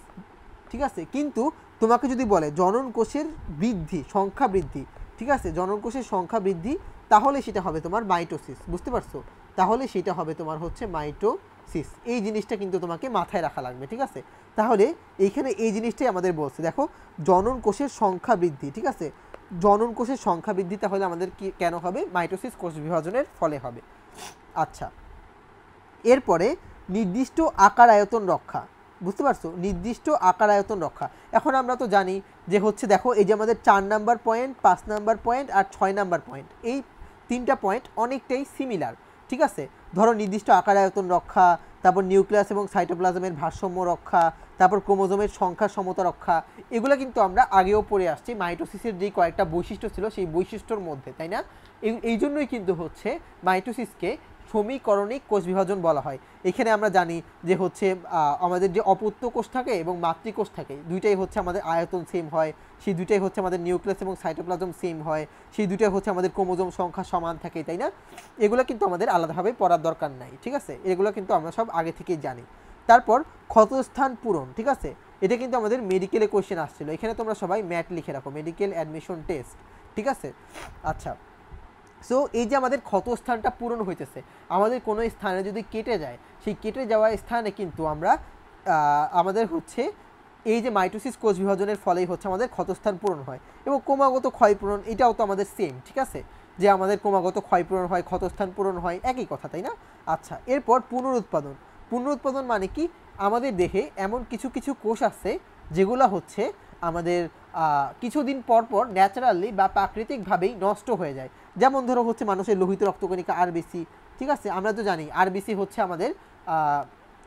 ঠিক আছে। কিন্তু তোমাকে যদি বলে জনন কোষের বৃদ্ধি, সংখ্যা বৃদ্ধি, ঠিক আছে, জনন কোষের সংখ্যা বৃদ্ধি, তাহলে সেটা হবে তোমার মাইটোসিস, বুঝতে পারছো, তাহলে সেটা হবে তোমার হচ্ছে মাইটোসিস। এই জিনিসটা কিন্তু তোমাকে মাথায় রাখা লাগবে, ঠিক আছে। তাহলে এইখানে এই জিনিসটাই আমাদের বলছে, দেখো জনন কোষের সংখ্যা বৃদ্ধি, ঠিক আছে, জনন কোষের সংখ্যা বৃদ্ধি তাহলে আমাদের কি কেন হবে, মাইটোসিস কোষ বিভাজনের ফলে হবে। আচ্ছা, এরপরে নির্দিষ্ট আকার আয়তন রক্ষা, বুঝতে পারছো, নির্দিষ্ট আকার আয়তন রক্ষা। এখন আমরা তো জানি যে হচ্ছে দেখো, এই যে আমাদের 4 নাম্বার পয়েন্ট, 5 নাম্বার পয়েন্ট আর 6 নাম্বার পয়েন্ট, এই 3টা পয়েন্ট অনেকটাই সিমিলার, ঠিক আছে। ধরো নির্দিষ্ট আকার আয়তন রক্ষা, তারপর নিউক্লিয়াস এবং সাইটোপ্লাজমের ভারসাম্য রক্ষা, তারপর ক্রোমোজোমের সংখ্যা সমতা রক্ষা, এগুলো কিন্তু আমরা আগেও পড়ে আসছি, মাইটোসিসের যে কয়েকটা বৈশিষ্ট্য ছিল সেই বৈশিষ্ট্যর মধ্যে, তাই না? এই জন্যই কিন্তু হচ্ছে মাইটোসিসকে সমীকরণিক কোষ বিভাজন বলা হয়। এখানে আমরা জানি যে হচ্ছে আমাদের যে অপত্য কোষ থাকে এবং মাতৃকোষ থাকে, দুইটাই হচ্ছে আমাদের আয়তন সেম হয়, সেই দুইটাই হচ্ছে আমাদের নিউক্লিয়াস এবং সাইটোপ্লাজম সেম হয়, সেই দুইটাই হচ্ছে আমাদের ক্রোমোজোম সংখ্যা সমান থাকে, তাই না? এগুলো কিন্তু আমাদের আলাদাভাবে পড়ার দরকার নাই, ঠিক আছে, এগুলো কিন্তু আমরা সব আগে থেকেই জানি। তারপর ক্ষতস্থান পূরণ, ঠিক আছে, এটা কিন্তু আমাদের মেডিকেলে কোয়েশ্চেন আসছিল, এখানে তোমরা সবাই ম্যাট লিখে রাখো, মেডিকেল অ্যাডমিশন টেস্ট, ঠিক আছে। আচ্ছা, সো এই যে আমাদের ক্ষতস্থানটা পূরণ হইতেছে, আমাদের কোনো স্থানে যদি কেটে যায়, সেই কেটে যাওয়া স্থানে কিন্তু আমরা আমাদের হচ্ছে এই যে মাইটোসিস কোষ বিভাজনের ফলেই হচ্ছে আমাদের ক্ষতস্থান পূরণ হয়, এবং ক্রমাগত ক্ষয়পূরণ, এটাও তো আমাদের সেম, ঠিক আছে, যে আমাদের ক্রমাগত ক্ষয়পূরণ হয়, ক্ষতস্থান পূরণ হয়, একই কথা, তাই না? আচ্ছা, এরপর পুনরুৎপাদন। পুনরুৎপাদন মানে কি, আমাদের দেহে এমন কিছু কিছু কোষ আছে যেগুলো হচ্ছে আমাদের কিছুদিন পর পর ন্যাচারালি বা প্রাকৃতিকভাবেই নষ্ট হয়ে যায়। যেমন ধরো হচ্ছে মানুষের লোহিত রক্তকণিকা আরবিসি, ঠিক আছে, আমরা তো জানি আরবিসি হচ্ছে আমাদের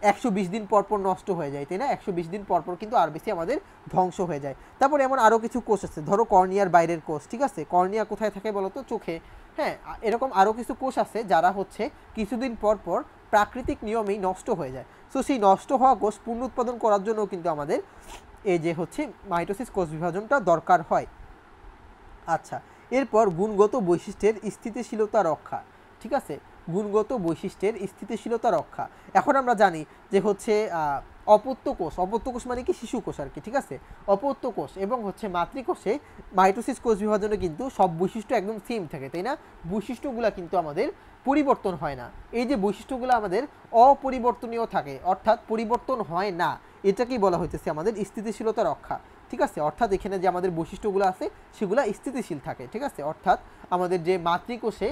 120 দিন পর পর নষ্ট হয়ে যায়, তাই না? 120 দিন পর পর কিন্তু আরবিসি আমাদের ধ্বংস হয়ে যায়। তারপর এমন আরও কিছু কোষ আছে, ধরো কর্নিয়ার বাইরের কোষ, ঠিক আছে, কর্নিয়া কোথায় থাকে বলো তো, চোখে। হ্যাঁ, এরকম আরও কিছু কোষ আছে যারা হচ্ছে কিছুদিন পর পর প্রাকৃতিক নিয়মেই নষ্ট হয়ে যায়। সো সেই নষ্ট হওয়া কোষ পুনরুৎপাদন করার জন্য কিন্তু আমাদের এই যে হচ্ছে মাইটোসিস কোষ বিভাজনটা দরকার হয়। আচ্ছা, এরপর গুণগত বৈশিষ্ট্যের স্থিতিশীলতা রক্ষা, ঠিক আছে, গুণগত বৈশিষ্ট্যের স্থিতিশীলতা রক্ষা। এখন আমরা জানি যে হচ্ছে অপত্য কোষ, অপত্য কোষ মানে কি শিশু কোষ আর কি, ঠিক আছে, অপত্য কোষ এবং হচ্ছে মাতৃকোষে মাইটোসিস কোষ বিভাজনে কিন্তু সব বৈশিষ্ট্য একদম সেম থাকে, তাই না? বৈশিষ্ট্যগুলো কিন্তু আমাদের পরিবর্তন হয় না, এই যে বৈশিষ্ট্যগুলো আমাদের অপরিবর্তনীয় থাকে, অর্থাৎ পরিবর্তন হয় না, এটাকেই বলা হইতেছে আমাদের স্থিতিশীলতা রক্ষা, ঠিক আছে। অর্থাৎ এখানে যে আমাদের বৈশিষ্ট্যগুলো আছে সেগুলো স্থিতিশীল থাকে, ঠিক আছে, অর্থাৎ আমাদের যে মাতৃকোষে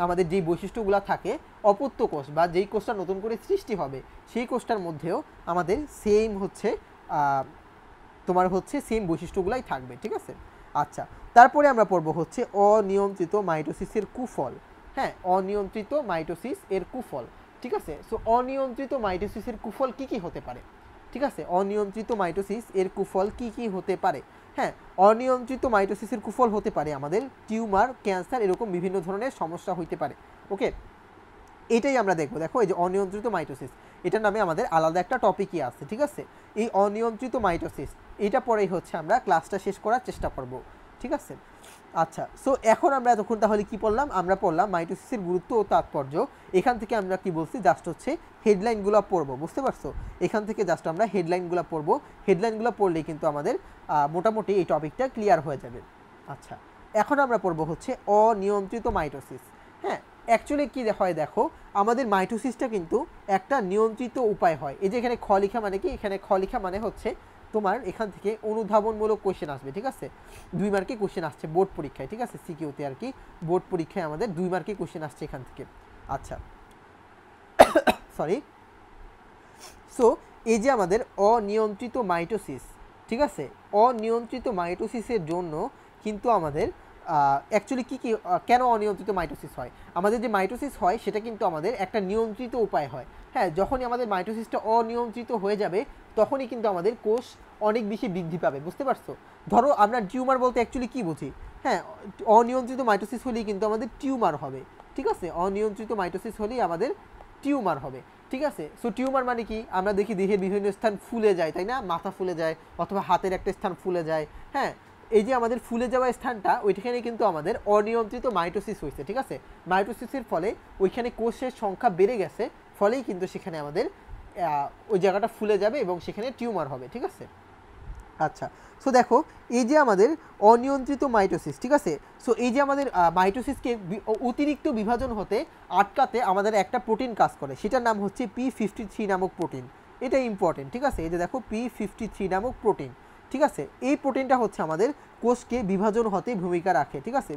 আমাদের যেই বৈশিষ্ট্যগুলো থাকে, অপত্য কোষ বা যেই কোষটা নতুন করে সৃষ্টি হবে সেই কোষটার মধ্যেও আমাদের সেম হচ্ছে তোমার হচ্ছে সেম বৈশিষ্ট্যগুলাই থাকবে, ঠিক আছে। আচ্ছা, তারপরে আমরা পড়বো হচ্ছে অনিয়ন্ত্রিত মাইটোসিসের কুফল। হ্যাঁ, অনিয়ন্ত্রিত মাইটোসিস এর কুফল, ঠিক আছে। সো অনিয়ন্ত্রিত মাইটোসিসের কুফল কি কি হতে পারে, ঠিক আছে। অনিয়ন্ত্রিত মাইটোসিস এর কুফল কি কি হতে পারে? হ্যাঁ, অনিয়ন্ত্রিত মাইটোসিসের কুফল হতে পারে আমাদের টিউমার, ক্যান্সার, এরকম বিভিন্ন ধরনের সমস্যা হইতে পারে। ওকে, এটাই আমরা দেখবো। দেখো এই যে অনিয়ন্ত্রিত মাইটোসিস, এটার নামে আমাদের আলাদা একটা টপিকই আছে, ঠিক আছে। এই অনিয়ন্ত্রিত মাইটোসিস এটা পরেই হচ্ছে আমরা ক্লাসটা শেষ করার চেষ্টা করব, ঠিক আছে। আচ্ছা, সো এখন আমরা এতক্ষণ তাহলে কি পড়লাম? আমরা পড়লাম মাইটোসিসের গুরুত্ব ও তাৎপর্য। এখান থেকে আমরা কি বলছি, জাস্ট হচ্ছে হেডলাইনগুলো পড়বো, বুঝতে পারছো? এখান থেকে জাস্ট আমরা হেডলাইনগুলো পড়বো। হেডলাইনগুলো পড়লেই কিন্তু আমাদের মোটামুটি এই টপিকটা ক্লিয়ার হয়ে যাবে। আচ্ছা, এখন আমরা পড়বো হচ্ছে অনিয়ন্ত্রিত মাইটোসিস। হ্যাঁ, অ্যাকচুয়ালি কী হয় দেখো, আমাদের মাইটোসিসটা কিন্তু একটা নিয়ন্ত্রিত উপায় হয়। এই যে এখানে খ লেখা মানে কি, এখানে খ লেখা মানে হচ্ছে তোমার এখান থেকে অনুধাবনমূলক কোশ্চেন আসবে, ঠিক আছে। 2 মার্কে কোশ্চেন আসছে বোর্ড পরীক্ষায়, ঠিক আছে, সিকিউতে আর কি। বোর্ড পরীক্ষায় আমাদের 2 মার্কে কোশ্চেন আসছে এখান থেকে। আচ্ছা, সরি। সো এই যে আমাদের অনিয়ন্ত্রিত মাইটোসিস, ঠিক আছে, অনিয়ন্ত্রিত মাইটোসিসের জন্য কিন্তু আমাদের অ্যাকচুয়ালি কী কী, কেন অনিয়ন্ত্রিত মাইটোসিস হয়? আমাদের যে মাইটোসিস হয় সেটা কিন্তু আমাদের একটা নিয়ন্ত্রিত উপায় হয়। হ্যাঁ, যখনই আমাদের মাইটোসিসটা অনিয়ন্ত্রিত হয়ে যাবে তখনই কিন্তু আমাদের কোষ অনেক বেশি বৃদ্ধি পাবে, বুঝতে পারছো? ধরো আমরা টিউমার বলতে অ্যাকচুয়ালি কী বুঝি? হ্যাঁ, অনিয়ন্ত্রিত মাইটোসিস হলেই কিন্তু আমাদের টিউমার হবে, ঠিক আছে। অনিয়ন্ত্রিত মাইটোসিস হলেই আমাদের টিউমার হবে, ঠিক আছে। সো টিউমার মানে কি, আমরা দেখি দেহের বিভিন্ন স্থান ফুলে যায়, তাই না? মাথা ফুলে যায় অথবা হাতের একটা স্থান ফুলে যায়। হ্যাঁ, এই যে আমাদের ফুলে যাওয়া স্থানটা, ওইখানে কিন্তু আমাদের অনিয়ন্ত্রিত মাইটোসিস হয়েছে, ঠিক আছে। মাইটোসিসের ফলে ওইখানে কোষের সংখ্যা বেড়ে গেছে, ফলেই কিন্তু সেখানে আমাদের ওই জায়গাটা ফুলে যাবে এবং সেখানে টিউমার হবে, ঠিক আছে। আচ্ছা, সো দেখো এই যে আমাদের অনিয়ন্ত্রিত মাইটোসিস, ঠিক আছে। সো এই যে আমাদের মাইটোসিসকে অতিরিক্ত বিভাজন হতে আটকাতে আমাদের একটা প্রোটিন কাজ করে, সেটার নাম হচ্ছে P53 নামক প্রোটিন। এটা ইম্পর্টেন্ট, ঠিক আছে। এই যে দেখো P53 নামক প্রোটিন, ঠিক আছে। এই প্রোটিনটা হচ্ছে আমাদের কোষকে বিভাজন হতে ভূমিকা রাখে, ঠিক আছে,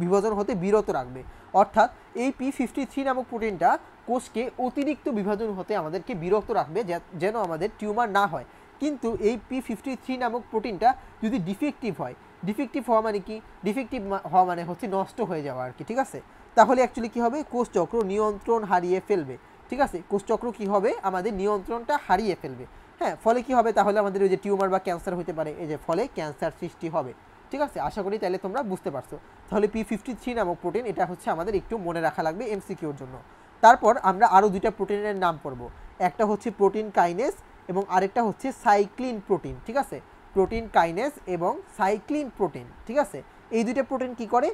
বিভাজন হতে বিরত রাখবে। অর্থাৎ এই P53 নামক প্রোটিনটা কোষকে অতিরিক্ত বিভাজন হতে আমাদেরকে বিরত রাখবে, যেন আমাদের টিউমার না হয়। কিন্তু এই P53 নামক প্রোটিনটা যদি ডিফেক্টিভ হয়, ডিফেক্টিভ হওয়া মানে কি, ডিফেক্টিভ হওয়া মানে হচ্ছে নষ্ট হয়ে যাওয়া আর কি, ঠিক আছে। তাহলে অ্যাকচুয়ালি কী হবে, কোষচক্র নিয়ন্ত্রণ হারিয়ে ফেলবে, ঠিক আছে। কোষচক্র কী হবে, আমাদের নিয়ন্ত্রণটা হারিয়ে ফেলবে। হ্যাঁ, ফলে কি হবে, তাহলে আমাদের ওই যে টিউমার বা ক্যান্সার হতে পারে, এই যে ফলে ক্যান্সার সৃষ্টি হবে, ঠিক আছে। আশা করি তাহলে তোমরা বুঝতে পারছো। তাহলে P53 নামক প্রোটিন, এটা হচ্ছে আমাদের একটু মনে রাখা লাগবে এমসিকিউর জন্য। তারপর আমরা আরও দুইটা প্রোটিনের নাম পড়ব। একটা হচ্ছে প্রোটিন কাইনেস এবং আরেকটা হচ্ছে সাইক্লিন প্রোটিন, ঠিক আছে। প্রোটিন কাইনেস এবং সাইক্লিন প্রোটিন, ঠিক আছে। এই দুইটা প্রোটিন কি করে,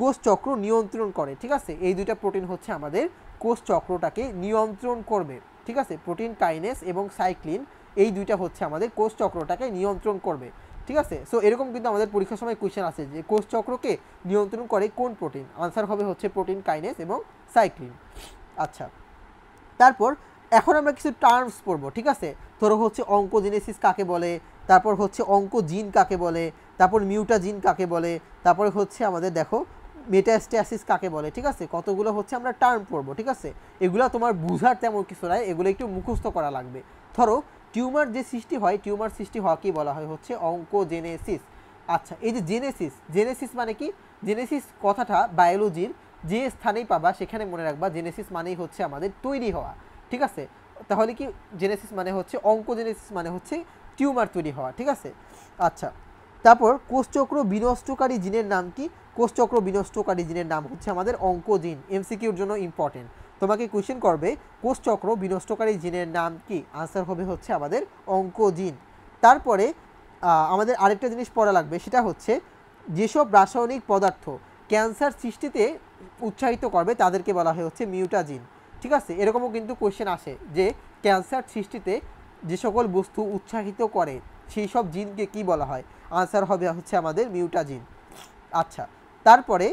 কোষ চক্র নিয়ন্ত্রণ করে, ঠিক আছে। এই দুইটা প্রোটিন হচ্ছে আমাদের কোষ চক্রটাকে নিয়ন্ত্রণ করবে, ঠিক আছে। প্রোটিন কাইনেস এবং সাইক্লিন, এই দুইটা হচ্ছে আমাদের কোষ চক্রটাকে নিয়ন্ত্রণ করবে, ঠিক আছে। সো এরকম কিন্তু আমাদের পরীক্ষার সময় কোয়েশ্চেন আছে যে কোষ চক্রকে নিয়ন্ত্রণ করে কোন প্রোটিন, আনসার হবে হচ্ছে প্রোটিন কাইনেস এবং সাইক্লিন। আচ্ছা, তারপর এখন আমরা কিছু টার্মস পড়বো, ঠিক আছে। ধরো হচ্ছে অঙ্কোজেনেসিস কাকে বলে, তারপর হচ্ছে অঙ্কোজিন কাকে বলে, তারপর মিউটাজিন কাকে বলে, তারপরে হচ্ছে আমাদের দেখো মেটাস্ট্যাসিস কাকে বলে, ঠিক আছে। কতগুলো হচ্ছে আমরা টার্ম পড়বো, ঠিক আছে। এগুলো তোমার বুঝার তেমন কিছু নাই, এগুলো একটু মুখস্থ করা লাগবে। ধরো টিউমার যে সৃষ্টি হয়, টিউমার সৃষ্টি হওয়াকেই বলা হয় হচ্ছে অঙ্কোজেনেসিস। আচ্ছা, এই যে জেনেসিস, জেনেসিস মানে কি, জেনেসিস কথাটা বায়োলজির যে স্থানেই পাবা সেখানে মনে রাখবা জেনেসিস মানেই হচ্ছে আমাদের তৈরি হওয়া, ঠিক আছে। তাহলে কি জেনেসিস মানে হচ্ছে অঙ্কোজেনেসিস মানে হচ্ছে টিউমার তৈরি হওয়া, ঠিক আছে। আচ্ছা, তারপর কোষচক্র বিনষ্টকারী জিনের নাম কি, কোষচক্র বিনষ্টকারী জিনের নাম হচ্ছে আমাদের অঙ্কোজিন। এমসিকিউর জন্য ইম্পর্টেন্ট, তোমাকে কোয়েশ্চেন করবে কোষচক্র বিনষ্টকারী জিনের নাম কি, আনসার হবে হচ্ছে আমাদের অঙ্কোজিন। তারপরে আমাদের আরেকটা জিনিস পড়া লাগবে, সেটা হচ্ছে যেসব রাসায়নিক পদার্থ ক্যান্সার সৃষ্টিতে উৎসাহিত করবে তাদেরকে বলা হয় হচ্ছে মিউটাজিন, ঠিক আছে। এরকমও কিন্তু কোয়েশ্চেন আসে যে ক্যান্সার সৃষ্টিতে যে সকল বস্তু উৎসাহিত করে সেই সব জিনকে কি বলা হয়, আনসার হবে হচ্ছে আমাদের মিউটাজিন। আচ্ছা, তারপরে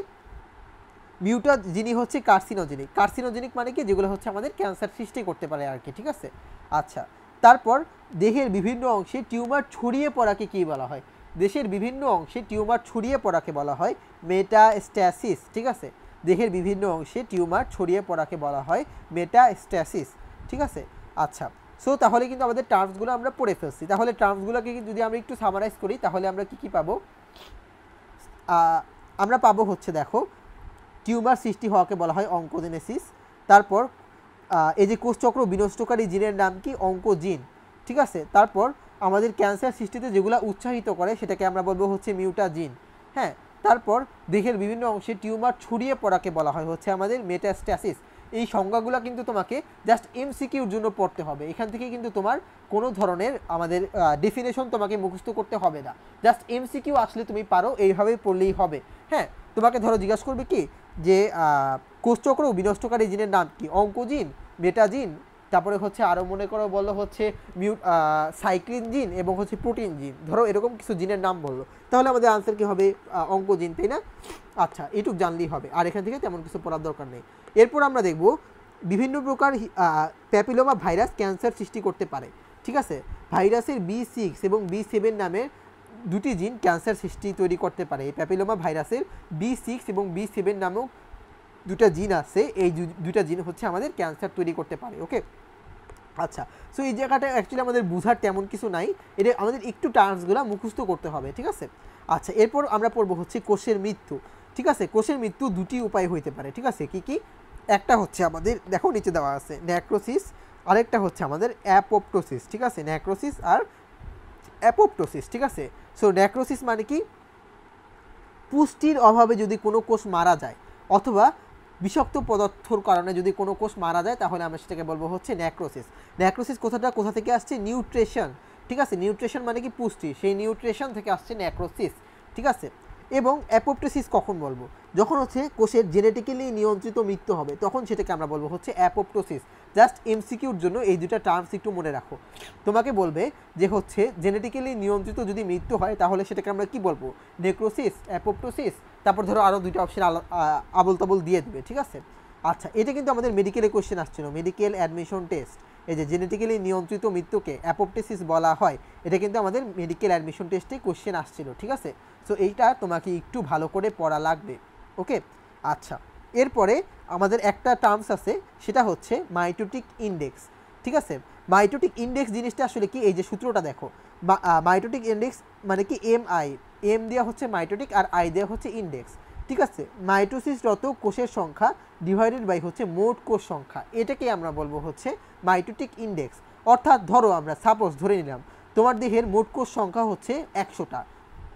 মিউটাজিনই হচ্ছে কার্সিনোজেনিক। কার্সিনোজেনিক মানে কি, যেগুলো হচ্ছে আমাদের ক্যান্সার সৃষ্টি করতে পারে আর কি, ঠিক আছে। আচ্ছা, তারপর দেহের বিভিন্ন অংশে টিউমার ছড়িয়ে পড়াকে কি বলা হয়, দেশের বিভিন্ন অংশে টিউমার ছড়িয়ে পড়াকে বলা হয় মেটাস্ট্যাসিস, ঠিক আছে। দেহের বিভিন্ন অংশে টিউমার ছড়িয়ে পড়াকে বলা হয় মেটাস্ট্যাসিস, ঠিক আছে। আচ্ছা, সো তাহলে কিন্তু আমাদের টার্মসগুলো আমরা পড়ে ফেলছি। তাহলে টার্মসগুলোকে যদি আমরা একটু সামারাইজ করি তাহলে আমরা কী পাবো, আমরা পাবো হচ্ছে দেখো টিউমার সৃষ্টি হওয়াকে বলা হয় অঙ্কোজেনেসিস। তারপর এই যে কোষচক্র বিনষ্টকারী জিনের নাম কি, অঙ্কোজিন, ঠিক আছে। তারপর আমাদের ক্যান্সার সৃষ্টিতে যেগুলো উৎসাহিত করে সেটাকে আমরা বলবো হচ্ছে মিউটাজিন, হ্যাঁ। তারপর দেহের বিভিন্ন অংশে টিউমার ছড়িয়ে পড়াকে বলা হয় হচ্ছে আমাদের মেটাস্ট্যাসিস। এই সংজ্ঞাগুলো কিন্তু তোমাকে জাস্ট এমসিকিউর জন্য পড়তে হবে, এখান থেকে কিন্তু তোমার কোনো ধরনের আমাদের ডেফিনেশন তোমাকে মুখস্থ করতে হবে না, জাস্ট এমসিকিউ আসলে তুমি পারো এইভাবেই পড়লেই হবে, হ্যাঁ। তোমাকে ধরো জিজ্ঞাসা করবে কি যে কোষচক্র বিনষ্টকারী জিনের নাম কি, অঙ্কোজিন, মেটাজিন, তারপরে হচ্ছে আরও মনে করো বললো হচ্ছে সাইক্লিন জিন এবং হচ্ছে প্রোটিন জিন, ধরো এরকম কিছু জিনের নাম বললো, তাহলে আমাদের আনসার কি হবে, অঙ্কোজিন, তাই না? আচ্ছা, এটুক জানলেই হবে, আর এখান থেকে তেমন কিছু পড়ার দরকার নেই। এরপর আমরা দেখব বিভিন্ন প্রকার প্যাপিলোমা ভাইরাস ক্যান্সার সৃষ্টি করতে পারে, ঠিক আছে। ভাইরাসের B6 এবং B7 নামের দুটি জিন ক্যান্সার সৃষ্টি তৈরি করতে পারে। এই প্যাপিলোমা ভাইরাসের B6 এবং B7 নামক দুটা জিন আছে, এই দুটা জিন হচ্ছে আমাদের ক্যান্সার তৈরি করতে পারে, ওকে। আচ্ছা, সো এই জায়গাটা অ্যাকচুয়ালি আমাদের বোঝার তেমন কিছু নাই, এটা আমাদের একটু টার্মসগুলো মুখস্থ করতে হবে, ঠিক আছে। আচ্ছা, এরপর আমরা পড়বো হচ্ছে কোষের মৃত্যু, ঠিক আছে। কোষের মৃত্যু দুটি উপায় হইতে পারে, ঠিক আছে। কি কি? একটা হচ্ছে আমাদের দেখো নিচে দেওয়া আছে নেক্রোসিস, আরেকটা হচ্ছে আমাদের অ্যাপোপ্টোসিস, ঠিক আছে। নেক্রোসিস আর অ্যাপোপ্টোসিস, ঠিক আছে। সো নেক্রোসিস মানে কি, পুষ্টির অভাবে যদি কোনো কোষ মারা যায় অথবা বিষাক্ত পদার্থর কারণে যদি কোনো কোষ মারা যায় তাহলে আমরা সেটাকে বলবো হচ্ছে নেক্রোসিস। নেক্রোসিস কোথা থেকে আসছে, নিউট্রিশন, ঠিক আছে। নিউট্রিশন মানে কি পুষ্টি, সেই নিউট্রিশন থেকে আসছে নেক্রোসিস, ঠিক আছে। এবং অ্যাপোপ্টোসিস কখন বলবো, যখন হচ্ছে কোষের জেনেটিক্যালি নিয়ন্ত্রিত মৃত্যু হবে তখন সেটাকে আমরা বলবো হচ্ছে অ্যাপোপ্টোসিস। জাস্ট এমসিকিউর জন্য এই দুটা টার্মস একটু মনে রাখো। তোমাকে বলবে যে হচ্ছে জেনেটিক্যালি নিয়ন্ত্রিত যদি মৃত্যু হয় তাহলে সেটাকে আমরা কি বলবো, নেক্রোসিস, অ্যাপোপ্টোসিস, তারপর ধরো আরও দুইটা অপশন আবল তাবল দিয়ে দেবে, ঠিক আছে। আচ্ছা, এটা কিন্তু আমাদের মেডিকেলে কোশ্চেন আসছিল, মেডিকেল অ্যাডমিশন টেস্ট। এই যে জেনেটিক্যালি নিয়ন্ত্রিত মৃত্যুকে অ্যাপোপ্টোসিস বলা হয়, এটা কিন্তু আমাদের মেডিকেল অ্যাডমিশন টেস্টে কোশ্চেন আসছিল, ঠিক আছে। সো এইটা তোমাকে একটু ভালো করে পড়া লাগবে, ওকে। আচ্ছা, এরপরে আমাদের একটা টার্মস আছে, সেটা হচ্ছে মাইটোটিক ইন্ডেক্স, ঠিক আছে। মাইটোটিক ইন্ডেক্স জিনিসটা আসলে কি, এই যে সূত্রটা দেখো, মাইটোটিক ইন্ডেক্স মানে কি এম দেওয়া হচ্ছে মাইটোটিক আর আই দেওয়া হচ্ছে ইন্ডেক্স, ঠিক আছে। মাইটোসিসরত কোষের সংখ্যা ডিভাইডেড বাই হচ্ছে মোট কোষ সংখ্যা, এটাকে আমরা বলবো হচ্ছে মাইটোটিক ইন্ডেক্স। অর্থাৎ ধরো আমরা সাপোজ ধরে নিলাম তোমার দেহের মোট কোষ সংখ্যা হচ্ছে 100টা,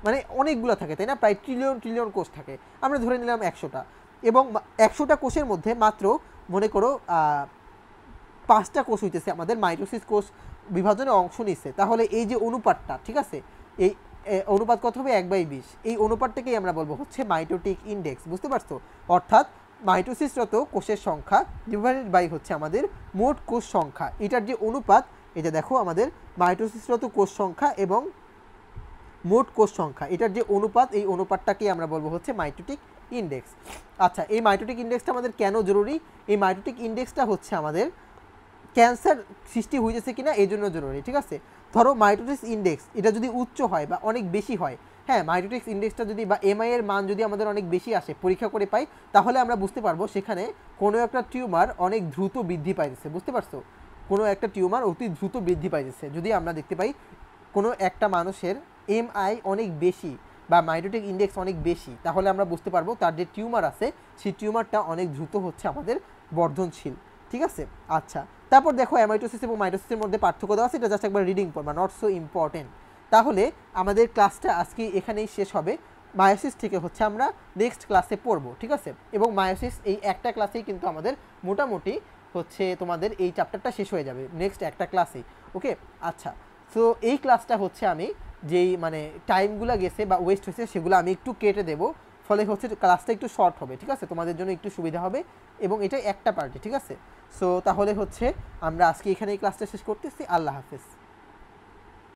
মানে অনেকগুলো থাকে তাই না, প্রায় ট্রিলিয়ন কোষ থাকে, আমরা ধরে নিলাম 100টা, এবং 100টা কোষের মধ্যে মাত্র মনে করো 5টা কোষ হইতেছে আমাদের মাইটোসিস কোষ বিভাজনে অংশ নিচ্ছে, তাহলে এই যে অনুপাতটা, ঠিক আছে, এই অনুপাত কত হবে, 1/20, এই অনুপাতটাকেই আমরা বলবো হচ্ছে মাইটোটিক ইন্ডেক্স, বুঝতে পারছো। অর্থাৎ মাইটোসিসরত কোষের সংখ্যা ডিভাইডেড বাই হচ্ছে আমাদের মোট কোষ সংখ্যা, এটার যে অনুপাত, এটা দেখো আমাদের মাইটোসিসরত কোষ সংখ্যা এবং মোট কোষ সংখ্যা, এটার যে অনুপাত, এই অনুপাতটাকেই আমরা বলবো হচ্ছে মাইটোটিক ইন্ডেক্স। আচ্ছা, এই মাইটোটিক ইন্ডেক্সটা আমাদের কেন জরুরি, এই মাইটোটিক ইন্ডেক্সটা হচ্ছে আমাদের ক্যান্সার সৃষ্টি হয়েছে কিনা এই জন্য জরুরি, ঠিক আছে। ধরো মাইটোটিক্স ইন্ডেক্স এটা যদি উচ্চ হয় বা অনেক বেশি হয়, হ্যাঁ, মাইটোটিক্স ইন্ডেক্সটা যদি বা এমআই এর মান যদি আমাদের অনেক বেশি আসে, পরীক্ষা করে পাই, তাহলে আমরা বুঝতে পারবো সেখানে কোনো একটা টিউমার অনেক দ্রুত বৃদ্ধি পাইছে, বুঝতে পারছো, কোনো একটা টিউমার অতি দ্রুত বৃদ্ধি পাইছে। যদি আমরা দেখতে পাই কোনো একটা মানুষের এমআই অনেক বেশি বা মাইটোটিক ইন্ডেক্স অনেক বেশি, তাহলে আমরা বুঝতে পারবো তার যে টিউমার আছে সেই টিউমারটা অনেক দ্রুত হচ্ছে আমাদের বর্ধনশীল, ঠিক আছে। আচ্ছা, তারপর দেখো অ্যামাইটোসিস এবং মাইটোসিসের মধ্যে পার্থক্য দেওয়া আছে, এটা জাস্ট একবার রিডিং পড়বা, নট সো ইম্পর্টেন্ট। তাহলে আমাদের ক্লাসটা আজকে এখানেই শেষ হবে, মায়োসিস থেকে হচ্ছে আমরা নেক্সট ক্লাসে পড়বো, ঠিক আছে। এবং মায়োসিস এই একটা ক্লাসেই কিন্তু আমাদের মোটামুটি হচ্ছে তোমাদের এই চ্যাপ্টারটা শেষ হয়ে যাবে নেক্সট একটা ক্লাসেই, ওকে। আচ্ছা, সো এই ক্লাসটা হচ্ছে আমি যেই মানে টাইমগুলো গেছে বা ওয়েস্ট হয়েছে সেগুলো আমি একটু কেটে দেবো, ফলে হচ্ছে ক্লাসটা একটু শর্ট হবে, ঠিক আছে, তোমাদের জন্য একটু সুবিধা হবে, এবং এটা একটা পার্টি, ঠিক আছে। সো তাহলে হচ্ছে আমরা আজকে এখানে এই ক্লাসটা শেষ করতেছি, আল্লাহ হাফেজ।